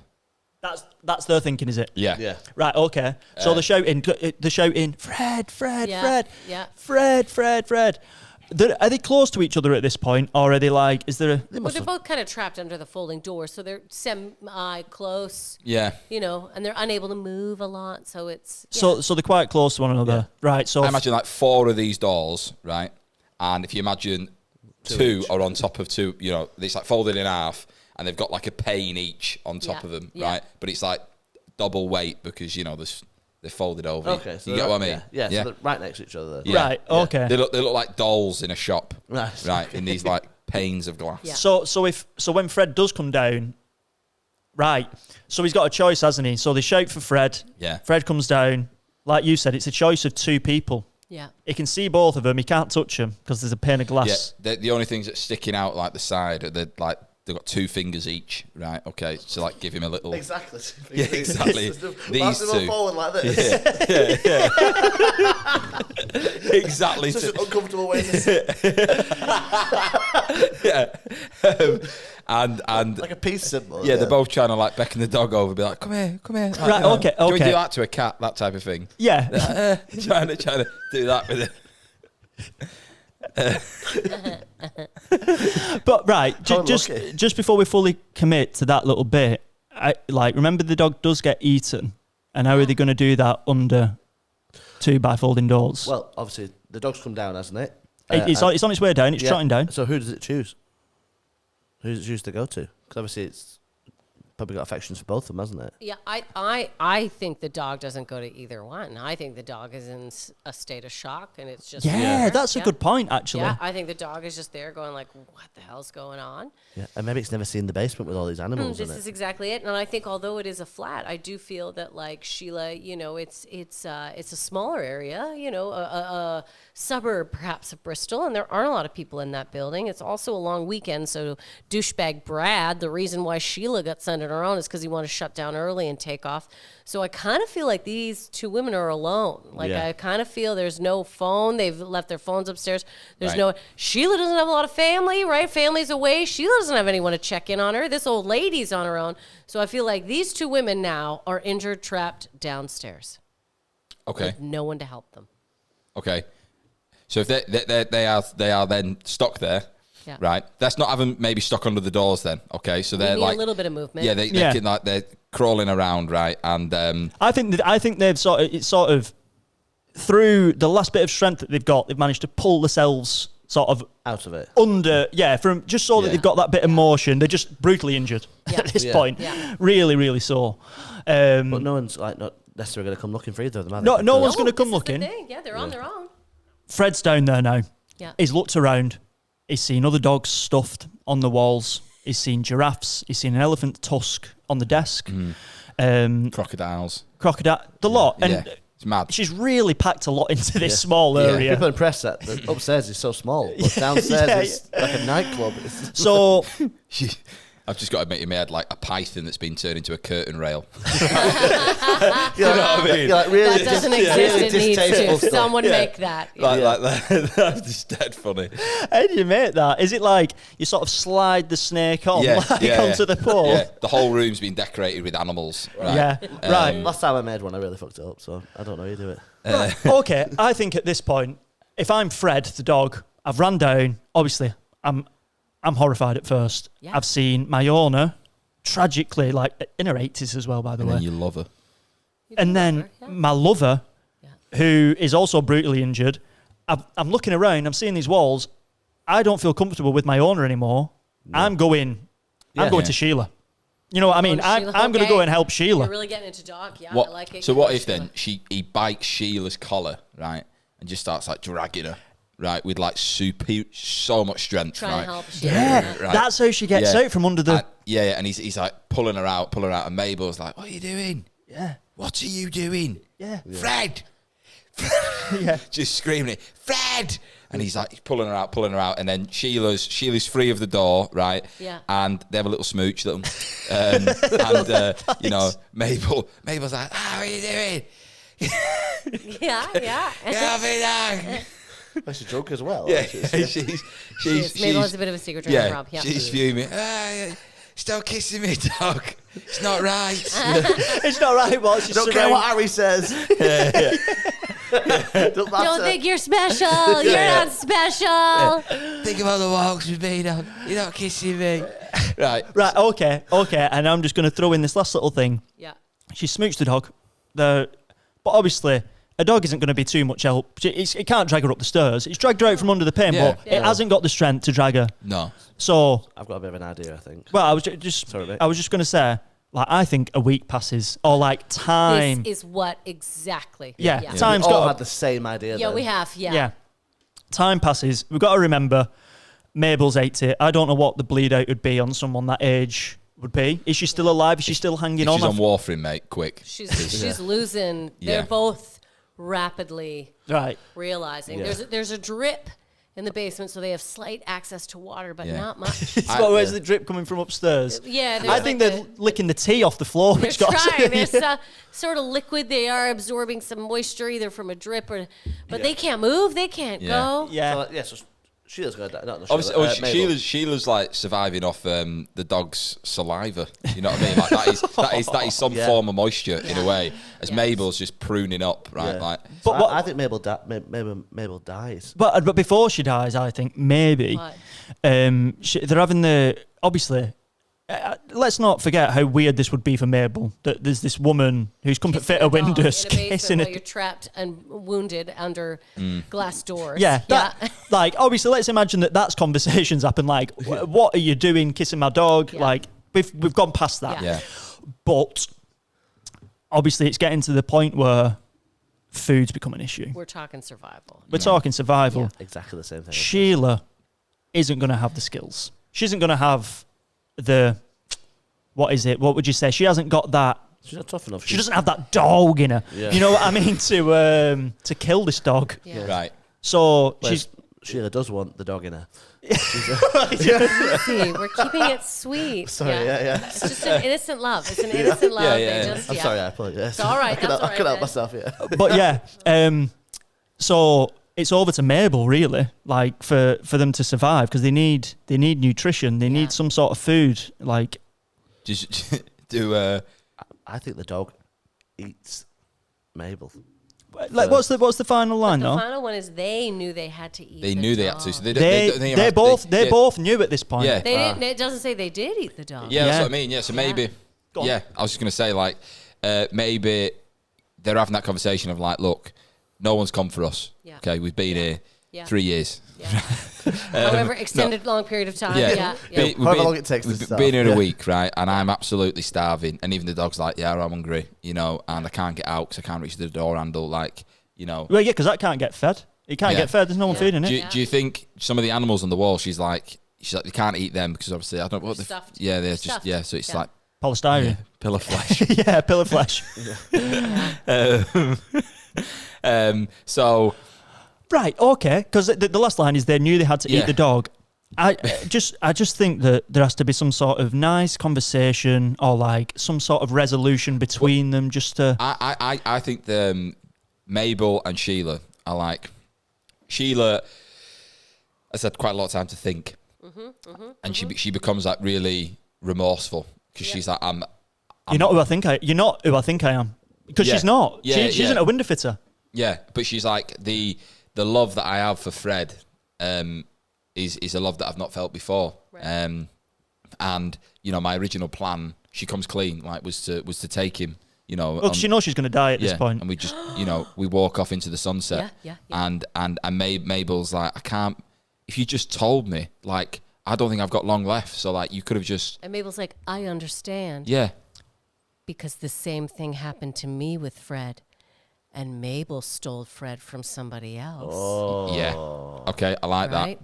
That's their thinking, is it? Yeah. Right, okay. So they're shouting, Fred. Yeah. Fred. Are they close to each other at this point, or are they like, is there a... Well, they're both kind of trapped under the folding door, so they're semi-close. Yeah. And they're unable to move a lot, so it's... So they're quite close to one another. Yeah. Right, so... I imagine like 4 of these doors, right? And if you imagine two are on top of two, it's like folded in half, and they've got like a pane each on top of them, right? But it's like double weight because, they're folded over. Okay, so you get what I mean? Yeah, so they're right next to each other. Yeah. Right, okay. They look like dolls in a shop, Right. in these like panes of glass. Yeah. So when Fred does come down, right, so he's got a choice, hasn't he? So they shout for Fred. Yeah. Fred comes down. Like you said, it's a choice of 2 people. Yeah. He can see both of them. He can't touch them because there's a pane of glass. Yeah, the only things that's sticking out like the side are they've got 2 fingers each, right? Okay, so like give him a little... Exactly. Yeah, exactly. These 2. Forward like this. Yeah. Exactly. Such an uncomfortable way to sit. And like a peace symbol. Yeah, they're both trying to like beckon the dog over, be like, come here. Like, Right, okay. Can we do that to a cat, that type of thing? Yeah. Trying to do that with it. But right, just before we fully commit to that little bit, remember the dog does get eaten, and how are they going to do that under 2 by folding doors? Well, obviously the dog's come down, hasn't it? It's on its way down. It's trotting down. So who does it choose? Who does it choose to go to? Because obviously it's probably got affections for both of them, hasn't it? Yeah, I think the dog doesn't go to either one. I think the dog is in a state of shock, and it's just that's a good point, actually. Yeah, I think the dog is just there going like, what the hell's going on? Yeah, and maybe it's never seen the basement with all these animals in This it. is exactly it. And I think although it is a flat, I do feel that like Sheila, it's a smaller area, a suburb perhaps of Bristol, and there aren't a lot of people in that building. It's also a long weekend, so douchebag Brad, the reason why Sheila got sent on her own is because he wanted to shut down early and take off. So I kind of feel like these 2 women are alone. I kind of feel there's no phone. They've left their phones upstairs. There's no... Sheila doesn't have a lot of family, right? Family's away. Sheila doesn't have anyone to check in on her. This old lady's on her own. So I feel like these 2 women now are injured, trapped downstairs. Okay. With no one to help them. Okay. So if they are then stuck there, right? That's not having maybe stuck under the doors then. Okay, so they're like a little bit of movement. Yeah, they're crawling around, right? And I think they've sort of through the last bit of strength that they've got, they've managed to pull themselves sort of out of it from just so that they've got that bit of motion. They're just brutally injured at this point. Yeah. Really, really sore. But no one's not necessarily going to come looking for either of them. No one's going to come looking. Yeah, they're on their own. Fred's down there now. Yeah. He's looked around. He's seen other dogs stuffed on the walls. He's seen giraffes. He's seen an elephant tusk on the desk. Crocodiles. The lot. And it's mad. She's really packed a lot into this small area. People are impressed that the upstairs is so small, but downstairs is like a nightclub. So... I've just got to admit, you made like a python that's been turned into a curtain rail. You know what I mean? Really that doesn't exist. It needs to. Someone make that. Like that. That's just dead funny. How do you make that? Is it like you sort of slide the snake on onto the pole? Yeah, the whole room's been decorated with animals. Right? Yeah, right. Last time I made one, I really fucked it up, so I don't know how you do it. Right. Okay, I think at this point, if I'm Fred, the dog, I've run down. Obviously, I'm horrified at first. Yeah. I've seen my owner, tragically, like in her 80s as well, by the way. And you love her. And then my lover, who is also brutally injured. I'm looking around, I'm seeing these walls. I don't feel comfortable with my owner anymore. No. I'm going to Sheila. You know what I mean? I'm going to go and help Sheila. You're really getting into dog, yeah. What, I like it. so what if then he bites Sheila's collar, right, and just starts like dragging her, right, with like so much strength, Try right? and help Sheila. Yeah, Right. that's how she gets out from under the... And he's like pulling her out, and Mabel's like, what are you doing? Yeah. What are you doing? Yeah. Fred! Yeah. Just screaming it, Fred! And he's like pulling her out, and then Sheila's free of the door, right? Yeah. And they have a little smooch, you know, Mabel's like, how are you doing? Yeah. Get off me, dog! Well, she's drunk as well. Yeah, She's Mabel has a bit of a secret drinking problem. Yeah. She's fuming. Stop kissing me, dog. It's not right. It's not right. Well, she's don't care what Harry says. Don't think you're special. You're not special. Think about the walks with me, dog. You're not kissing me. Right. Okay. And I'm just going to throw in this last little thing. Yeah. She smooched the dog. But obviously, a dog isn't going to be too much help. It can't drag her up the stairs. It's dragged her out from under the pen, but it hasn't got the strength to drag her. No. So I've got a bit of an idea, I think. well, I was just going to say, like, I think a week passes, or like time. This is what exactly. Yeah. We Time's all got. had the same idea. Yeah, then. we have. Yeah. Yeah. Time passes. We've got to remember, Mabel's 80. I don't know what the bleed out would be on someone that age would be. Is she still alive? Is she still hanging on? She's on warfarin, mate. Quick. She's losing. They're both rapidly realizing. Yeah. There's a drip in the basement, so they have slight access to water, but not much. Where's the drip coming from upstairs? Yeah, I think they're licking the tea off the floor. They're trying. There's sort of liquid. They are absorbing some moisture either from a drip but they can't move. They can't go. Yeah. So Sheila's going to die. Not Obviously, Sheila's like surviving off the dog's saliva. You know what I mean? Like that is some form of moisture in a way. As Mabel's just pruning up, right? Yeah. Like, but I think Mabel dies. But before she dies, I think maybe they're having the obviously. Let's not forget how weird this would be for Mabel. That there's this woman who's come to fit a window, kissing it. You're trapped and wounded under glass doors. Yeah. Like, obviously, let's imagine that's conversations happen. Like, what are you doing, kissing my dog? Yeah. Like, we've gone past that. Yeah. But obviously, it's getting to the point where food's become an issue. We're talking survival. We're talking survival. Yeah. Exactly the same thing. Sheila isn't going to have the skills. She isn't going to have what would you say? She hasn't got that. She's not tough enough. She doesn't have that dog in her. Yeah. You know what I mean? To kill this dog. Yeah. Right. So Sheila does want the dog in her. See, we're keeping it sweet. Sorry, yeah. It's just an innocent love. It's an innocent love. I'm sorry, I apologize. It's all right. I could help myself, But yeah, so it's over to Mabel really, like for them to survive, because they need nutrition. They need some sort of food. Like, I think the dog eats Mabel. Like, what's the final line? The final one is they knew they had to eat. They knew they had to. So they both knew at this point. Yeah. They didn't. It doesn't say they did eat the dog. Yeah, that's what I mean. Yeah, so maybe. Yeah, I was just gonna say like maybe they're having that conversation of like, look, no one's come for us. Yeah. Okay, we've been here 3 years. Yeah. However extended long period of time. However long it takes. We've been here a week, right? And I'm absolutely starving. And even the dog's like, yeah, I'm hungry, you know, and I can't get out because I can't reach the door handle, like, you know. Well, yeah, because that can't get fed. It can't get fed. There's no one feeding it. Do you think some of the animals on the wall? She's like, they can't eat them because obviously I don't know what they're stuffed. Yeah, they're just so it's like polystyrene, pill of flesh. Yeah, pill of flesh. So. Right, okay, because the last line is they knew they had to eat the dog. I just think that there has to be some sort of nice conversation or like some sort of resolution between them, just to. I think Mabel and Sheila are like Sheila has had quite a lot of time to think, and she becomes like really remorseful because she's like you're not who I think I am, because she's not. She isn't a window fitter. Yeah, but she's like the love that I have for Fred is a love that I've not felt before. Right. And you know, my original plan, she comes clean, like was to take him. You know, well, she knows she's going to die at this point, and we just, you know, we walk off into the sunset. And Mabel's like, I can't. If you just told me, like, I don't think I've got long left. So like, you could have just. And Mabel's like, I understand. Yeah. Because the same thing happened to me with Fred. And Mabel stole Fred from somebody else. Oh. Yeah. Okay, I like that.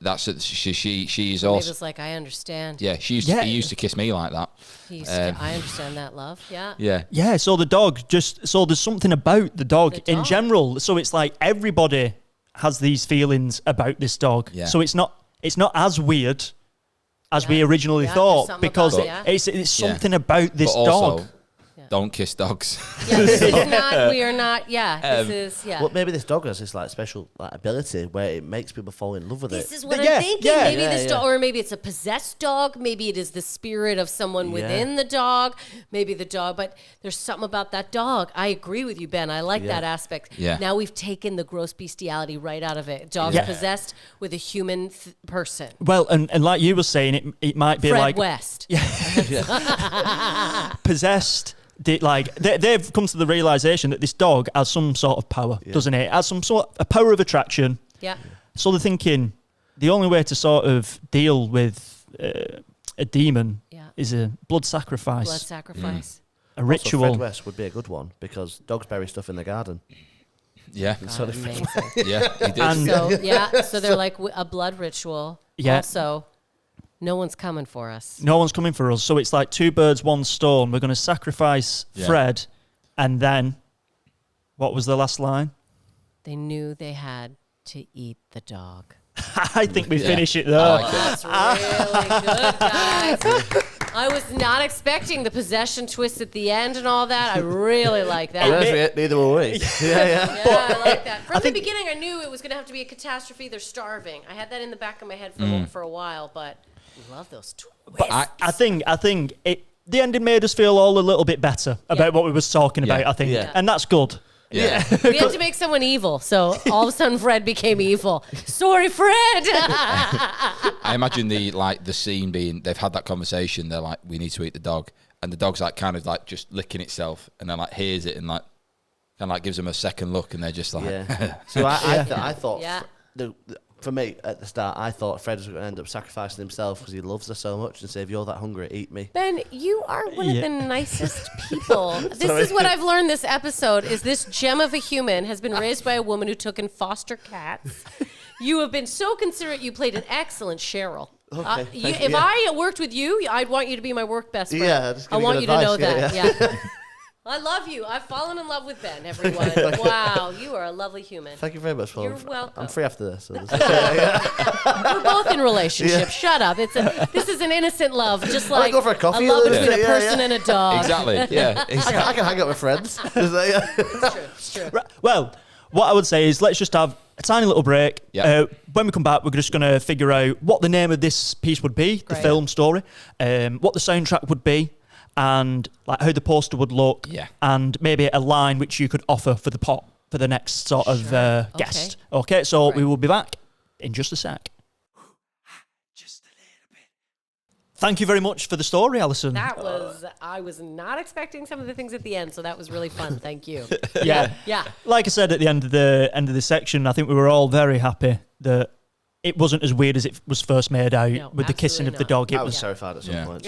That's it. She's also. Mabel's like, I understand. Yeah, he used to kiss me like that. I understand that, love. Yeah. Yeah. Yeah. So the dog so there's something about the dog in general. So it's like everybody has these feelings about this dog. Yeah. So it's not also, as weird as we originally thought, because it's something about this dog. Don't kiss dogs. Yeah, this is not. We are not. Yeah, this is. Yeah. Well, maybe this dog has this like special ability where it makes people fall in love with it. This is what I'm thinking. Maybe this dog, or maybe it's a possessed dog. Maybe it is the spirit of someone within the dog. Maybe the dog, but there's something about that dog. I agree with you, Ben. I like that aspect. Yeah. Now we've taken the gross bestiality right out of it. Dog's possessed with a human person. Well, and like you were saying, it might be Fred like West. Possessed. They've come to the realization that this dog has some sort of power, doesn't it? It has some sort of a power of attraction. Yeah. So they're thinking the only way to sort of deal with a demon is a blood sacrifice. Blood sacrifice. A ritual. Also, Fred West would be a good one because dogs bury stuff in the garden. Yeah. God, amazing. Yeah, he did. So they're like a blood ritual. Yeah. Also, no one's coming for us. No one's coming for us. So it's like 2 birds, 1 stone. We're going to sacrifice Fred. And then, what was the last line? They knew they had to eat the dog. I think we finish it there. That's really good, guys. I was not expecting the possession twist at the end and all that. I really like that. Neither were we. Yeah, I like that. From the beginning, I knew it was going to have to be a catastrophe. They're starving. I had that in the back of my head for a while, but I love those twists. But I think the ending made us feel all a little bit better about what we was talking about, I think. Yeah. And that's good. Yeah. We had to make someone evil, so all of a sudden Fred became evil. Sorry, Fred. I imagine the scene being they've had that conversation. They're like, we need to eat the dog, and the dog's like kind of like just licking itself, and then like hears it and like kind of like gives them a second look, and they're just like. So I thought. For me, at the start, I thought Fred was going to end up sacrificing himself because he loves her so much and say, if you're that hungry, eat me. Ben, you are one of the nicest people. This is what I've learned this episode, is this gem of a human has been raised by a woman who took in foster cats. You have been so considerate. You played an excellent Cheryl. Okay, if I worked with you, I'd want you to be my work best friend. Yeah, I want you to know that. Yeah. I love you. I've fallen in love with Ben, everyone. Wow, you are a lovely human. Thank you very much. You're welcome. I'm free after this. So we're both in relationships. Shut up. This is an innocent love, just like go for a coffee a love between a person and a dog. Exactly. Yeah. Exactly. I can hang out with friends. It's true. Well, what I would say is let's just have a tiny little break. Yeah. When we come back, we're just going to figure out what the name of this piece would be, the film story, what the soundtrack would be, and like how the poster would look, and maybe a line which you could offer for the next sort of guest. Okay, so we will be back in just a sec. Just a little bit. Thank you very much for the story, Allyson. I was not expecting some of the things at the end, so that was really fun. Thank you. Yeah. Like I said at the end of the section, I think we were all very happy that it wasn't as weird as it was first made out with the kissing of the dog. I was terrified at some point.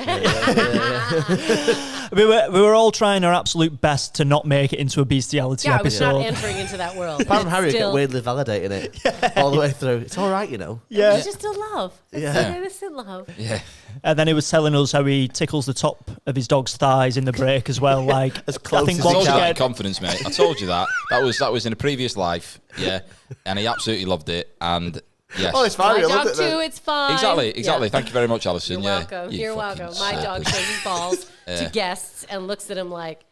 We were all trying our absolute best to not make it into a bestiality episode. I was not entering into that world. Apart from Harry kept weirdly validating it all the way through. It's all right, you know. Yeah. It's just a love. It's an innocent love. Yeah. And then he was telling us how he tickles the top of his dog's thighs in the break as well. Like as close I think as I told you that in confidence, mate. I told you that. That was in a previous life. Yeah. And he absolutely loved it. And yes. Oh, it's fine. My dog too. It's fine. Exactly. Yeah. Thank you very much, Allyson. You're welcome. You're welcome. My dog shows his balls to guests and looks at him like,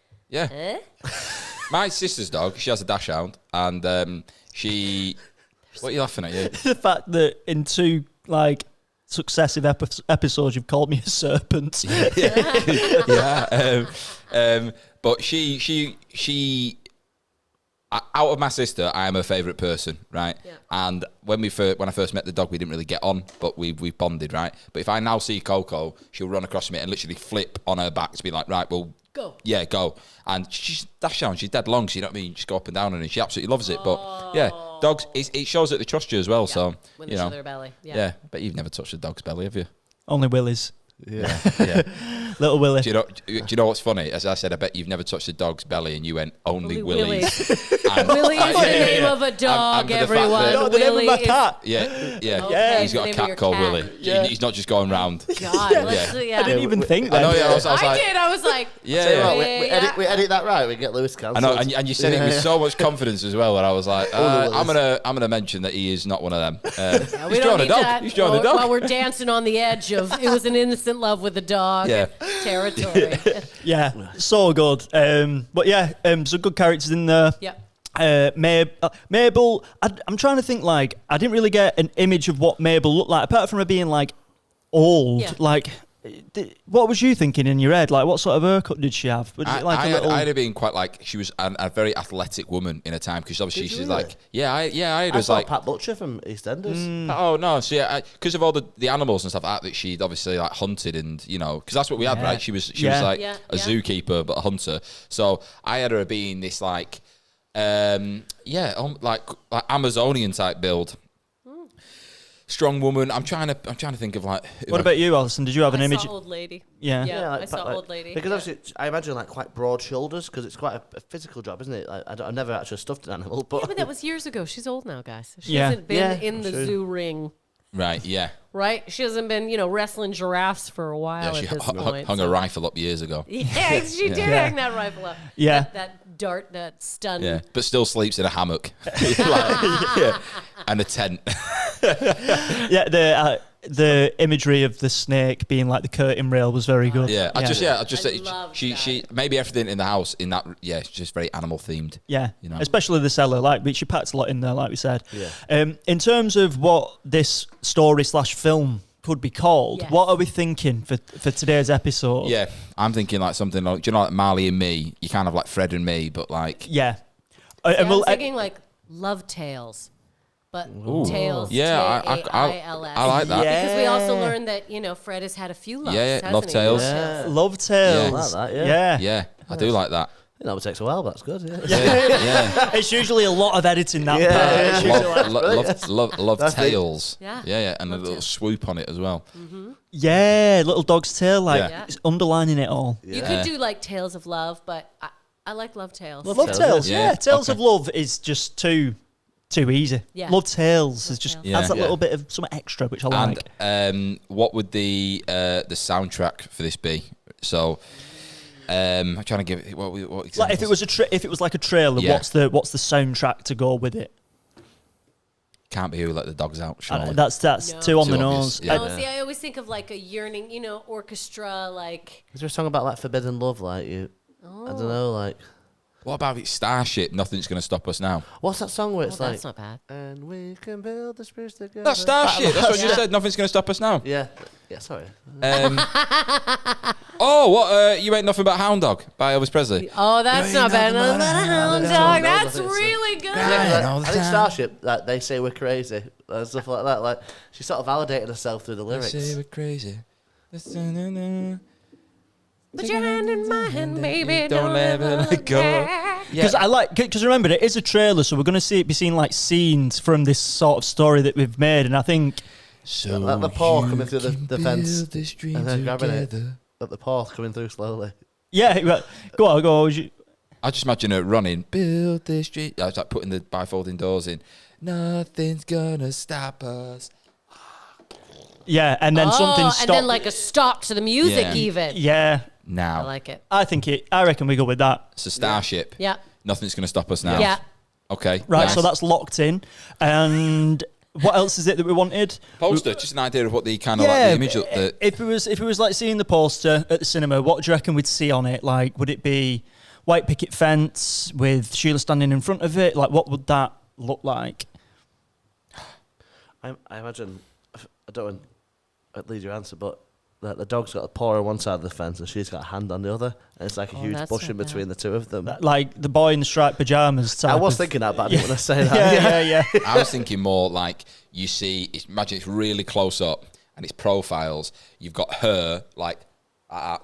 My sister's dog, she has a dachshund, and she. What are you laughing at? You? The fact that in 2 like successive episodes you've called me a serpent. But she. Out of my sister, I am her favourite person, right? Yeah. And when I first met the dog, we didn't really get on, but we bonded, right? But if I now see Coco, she'll run across me and literally flip on her back to be like, right, well, Go. Yeah, go. And she's dash down. She's dead long. So you know what I mean? Just go up and down on her. She absolutely loves it. But yeah, dogs. It shows that they trust you as well. So when they show their belly. Yeah. But you've never touched a dog's belly, have you? Only Willie's. Yeah. Little Willie. Do you know what's funny? As I said, I bet you've never touched a dog's belly, and you went only Willie's. Willie is the name of a dog, everyone. No, the name of my cat. Yeah. He's got a cat called Willie. Yeah. He's not just going round. God, I didn't even think that. I know. Yeah, I was like, I was like, We edit that right. We get Lewis cancelled. I know, and you said it with so much confidence as well. And I was like, I'm gonna mention that he is not one of them. we don't need that. He's drawing a dog. While we're dancing on the edge of it was an innocent love with a dog territory. Yeah, so good. But yeah, some good characters in there. Yep. Mabel, I'm trying to think, like, I didn't really get an image of what Mabel looked like, apart from her being, like, old. Yeah. Like, what was you thinking in your head? Like, what sort of haircut did she have? Was it like I a little... had her being quite like, she was a very athletic woman in her time, because obviously she's really? like, I had her as saw like... Pat Butcher from EastEnders. Oh, no, so yeah, because of all the animals and stuff like that she'd obviously like hunted and, you know, because that's what we had, right? She was like a zookeeper, but a hunter. So I had her being this like, like Amazonian type build. Strong woman. I'm trying to think of like. What about you, Allyson? Did you have an image? I saw old lady. Yeah. Like, I saw old lady. Because obviously, I imagine like quite broad shoulders, because it's quite a physical job, isn't it? Like, I've never actually stuffed an animal, but but that was years ago. She's old now, guys. She Yeah. hasn't been in the true. zoo ring. Right, yeah. Right? She hasn't been, wrestling giraffes for a while Yeah, she at this point. hung a rifle up years ago. Yeah, she did hang that rifle up. Yeah. That dart, that stun. Yeah, but still sleeps in a hammock. Like, and a tent. Yeah, the imagery of the snake being like the curtain rail was very good. Yeah, I just loved she maybe everything in the house in that it's just very animal themed. Yeah, you know, especially the cellar, like she packs a lot in there, like we said. Yeah. In terms of what this story/film could be called, what are we thinking for today's episode? Yeah, I'm thinking like something like, do you know, like Marley and Me? You kind of like Fred and me, but like yeah. I'm thinking like Love Tales. But Tales, yeah, Tales. I like that. Yeah. Because we also learned that, Fred has had a few loves, hasn't Love he? Tales. Yeah. Love Tales. I like that, Yeah. I do like that. I think that would take a while, but that's good. Yeah. It's usually a lot of editing that part. Love Tales. Yeah. And a little swoop on it as well. Yeah, little dog's tail, like Yeah. it's underlining it all. You could do like Tales of Love, but I like Love Tales. Love Tales, yeah. Tales of Okay. Love is just too easy. Yeah. Love Tales is just Tales. adds that Yeah. little bit of something extra, which I like. And what would the soundtrack for this be? So I'm trying to give it what examples? Like if it was like a trailer, Yeah. what's the soundtrack to go with it? Can't be Who Let the Dogs Out. Surely. That's No. too on the Too obvious, nose. yeah. No, see, I always think of like a yearning, orchestra, like. Is there a song about like forbidden love, like you? I don't know, like. What about it? Starship. Nothing's going to stop us now. What's that song where it's like? That's not bad. And we can build the spirits together. That's Starship. That's what you said. Nothing's going to stop us now. Yeah. Sorry. You Ain't Nothing But a Hound Dog by Elvis Presley. Oh, that's not bad. nothing but a Hound hound dog. dog. That's Nothing, really good. I think Starship, like, they say we're crazy and stuff like that. Like, she sort of validated herself through the lyrics. Say we're crazy. Put your hand in my hand, baby. Don't ever let go. Because remember, it is a trailer, so we're going to be seeing like scenes from this sort of story that we've made, and I think So like the paw coming through the fence build this dream and then grabbing it. together. Like the paw coming through slowly. yeah. Go on. I just imagine her running. Build this dream. I was like putting the bifolding doors in. Nothing's gonna stop us. Yeah, and then something stopped. And then like a stop to the music, Yeah. even. Yeah, Now. I like it. I reckon we go with that. It's a Starship. Yeah. Nothing's gonna stop us now. Yeah. Okay. Right, nice. so that's locked in. And what else is it that we wanted? Poster. Just an idea of what the kind of like the image looked. If it was like seeing the poster at the cinema, what do you reckon we'd see on it? Like, would it be white picket fence with Sheila standing in front of it? Like, what would that look like? I imagine, I don't want to lead your answer, but the dog's got a paw on one side of the fence and she's got a hand on the other. And it's like a huge that's bush in not between the two of them. Like the boy in the striped pajamas type I was of- thinking that, but I didn't want to say that. Yeah. I was thinking more like you see. Imagine it's really close up and it's profiles. You've got her like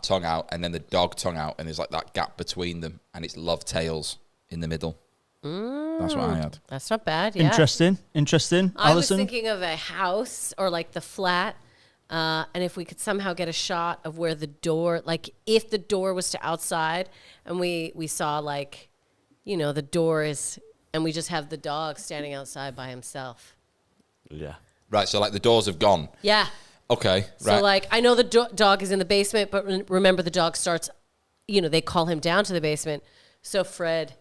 tongue out, and then the dog tongue out, and there's like that gap between them, and it's love tails in the middle. That's what I had. That's not bad. Yeah. Interesting. I was Allyson? thinking of a house or like the flat, and if we could somehow get a shot of where the door, like if the door was to outside, and we saw like, the door is, and we just have the dog standing outside by himself. Yeah. Right, so like the doors have gone. Yeah. Okay, So right. like I know the dog is in the basement, but remember the dog starts, they call him down to the basement. So Fred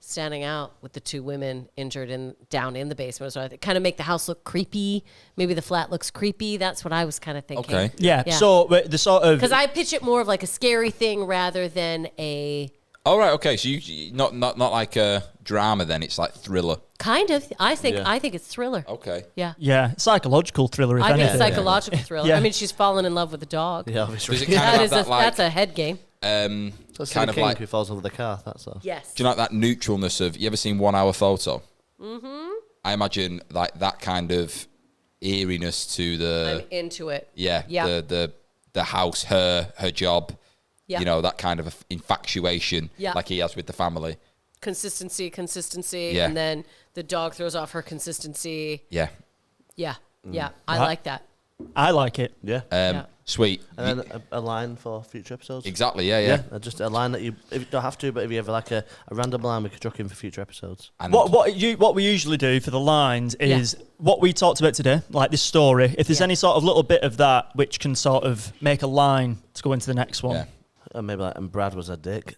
standing out with the two women injured down in the basement. So I kind of make the house look creepy. Maybe the flat looks creepy. That's what I was kind of thinking. Okay. Yeah. So the sort of, because I pitch it more of like a scary thing rather than a. Oh, right, okay. So you not like a drama then. It's like thriller. Kind of. I think it's thriller. Okay. Yeah. yeah, psychological thriller, if I think anything. psychological thriller. Yeah. I mean, she's fallen in love with the dog. Yeah, obviously. Does it kind of have that, That's a head game. That's kind of king like, who falls over the car, that's all. Yes. do you like that neutralness of, you ever seen 1 Hour Photo? Mm-hmm. I imagine like that kind of eeriness to the... I'm into it. Yeah. Yeah. The house, her job. Yeah. That kind of infatuation like he has with the family. Consistency, Yeah. and then the dog throws off her consistency. Yeah. Yeah. I like that. I like it. Yeah. Yeah. Sweet. And then a line for future episodes. Exactly, yeah. Just a line that if you don't have to, but if you have like a random line, we could chuck in for future episodes. And What we usually do for the lines is what we talked about today, like this story. If there's any sort of little bit of that which can sort of make a line to go into the next one. Yeah. And maybe like, and Brad was a dick.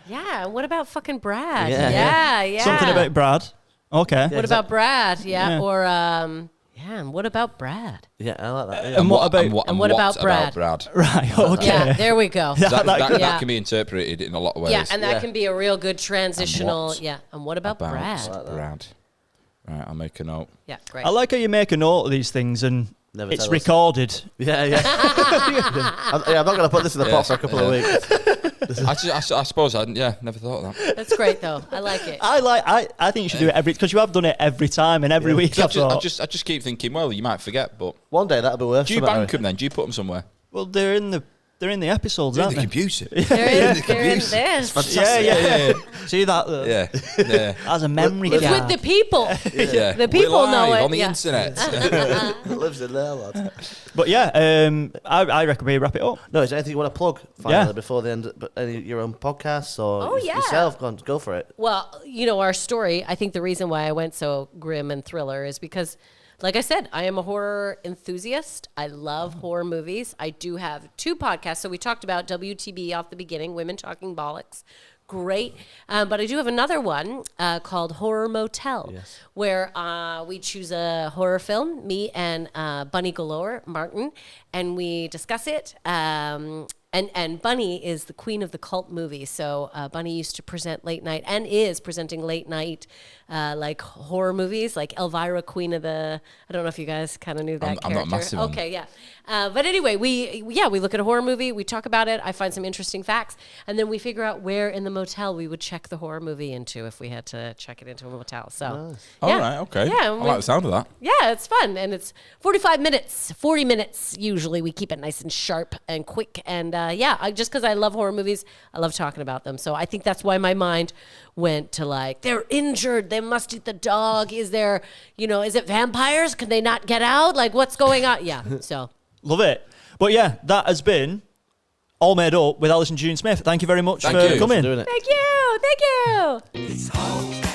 Yeah. What about fucking Brad? Yeah. Yeah. Something about Brad. Okay. What about Brad? Yeah. Or and what about Brad? Yeah, I like that. Yeah. And what about and what about Brad? right? Okay. Yeah. There we go. That can be interpreted in a lot of ways. Yeah, and that can be a real good transitional. And what about Brad? Brad? Right, I'll make a note. Yeah, great. I like how you make a note of these things and Never it's tell us. recorded. Yeah. I'm not going to put this in the pot for a couple of weeks. I suppose I never thought of that. That's great though. I like it. I think you should do it because you have done it every time and every week. I just keep thinking, well, you might forget, but One day that'll be worth. do you bank them then? Do you put them somewhere? Well, they're in the episodes, In aren't the they? computer. They're in this. Yeah. See that? Yeah. As a memory It's card. with the people. Yeah. The people We're live know it. on the Yeah. internet. It lives in there, lad. But yeah, I reckon we wrap it up. No, is there anything you want to plug finally Yeah. before the end? But any your own podcasts or Oh, yeah. yourself? Go for it. Well, our story, I think the reason why I went so grim and thriller is because, like I said, I am a horror enthusiast. I love horror movies. I do have 2 podcasts. So we talked about WTB off the beginning, Women Talking Bollocks. Great. But I do have another one called Horror Motel, where we choose a horror film, me and Bunny Galore, Martin, and we discuss it. And Bunny is the queen of the cult movie. So Bunny used to present late night and is presenting late night like horror movies, like Elvira, Queen of the. I don't know if you guys kind of knew that character. I'm not massive on Okay, yeah. But anyway, we look at a horror movie, we talk about it, I find some interesting facts, and then we figure out where in the motel we would check the horror movie into if we had to check it into a motel. So, All right, okay. Yeah, I like the sound of that. yeah, it's fun, and it's 45 minutes, 40 minutes usually. We keep it nice and sharp and quick, and just because I love horror movies, I love talking about them. So I think that's why my mind went to like, they're injured, they must eat the dog. Is there, is it vampires? Can they not get out? Like, what's going on? Yeah, so. Love it. But yeah, that has been All Made Up with Allyson June Smith. Thank you very much for you. coming. Doing it. Thank you. It's all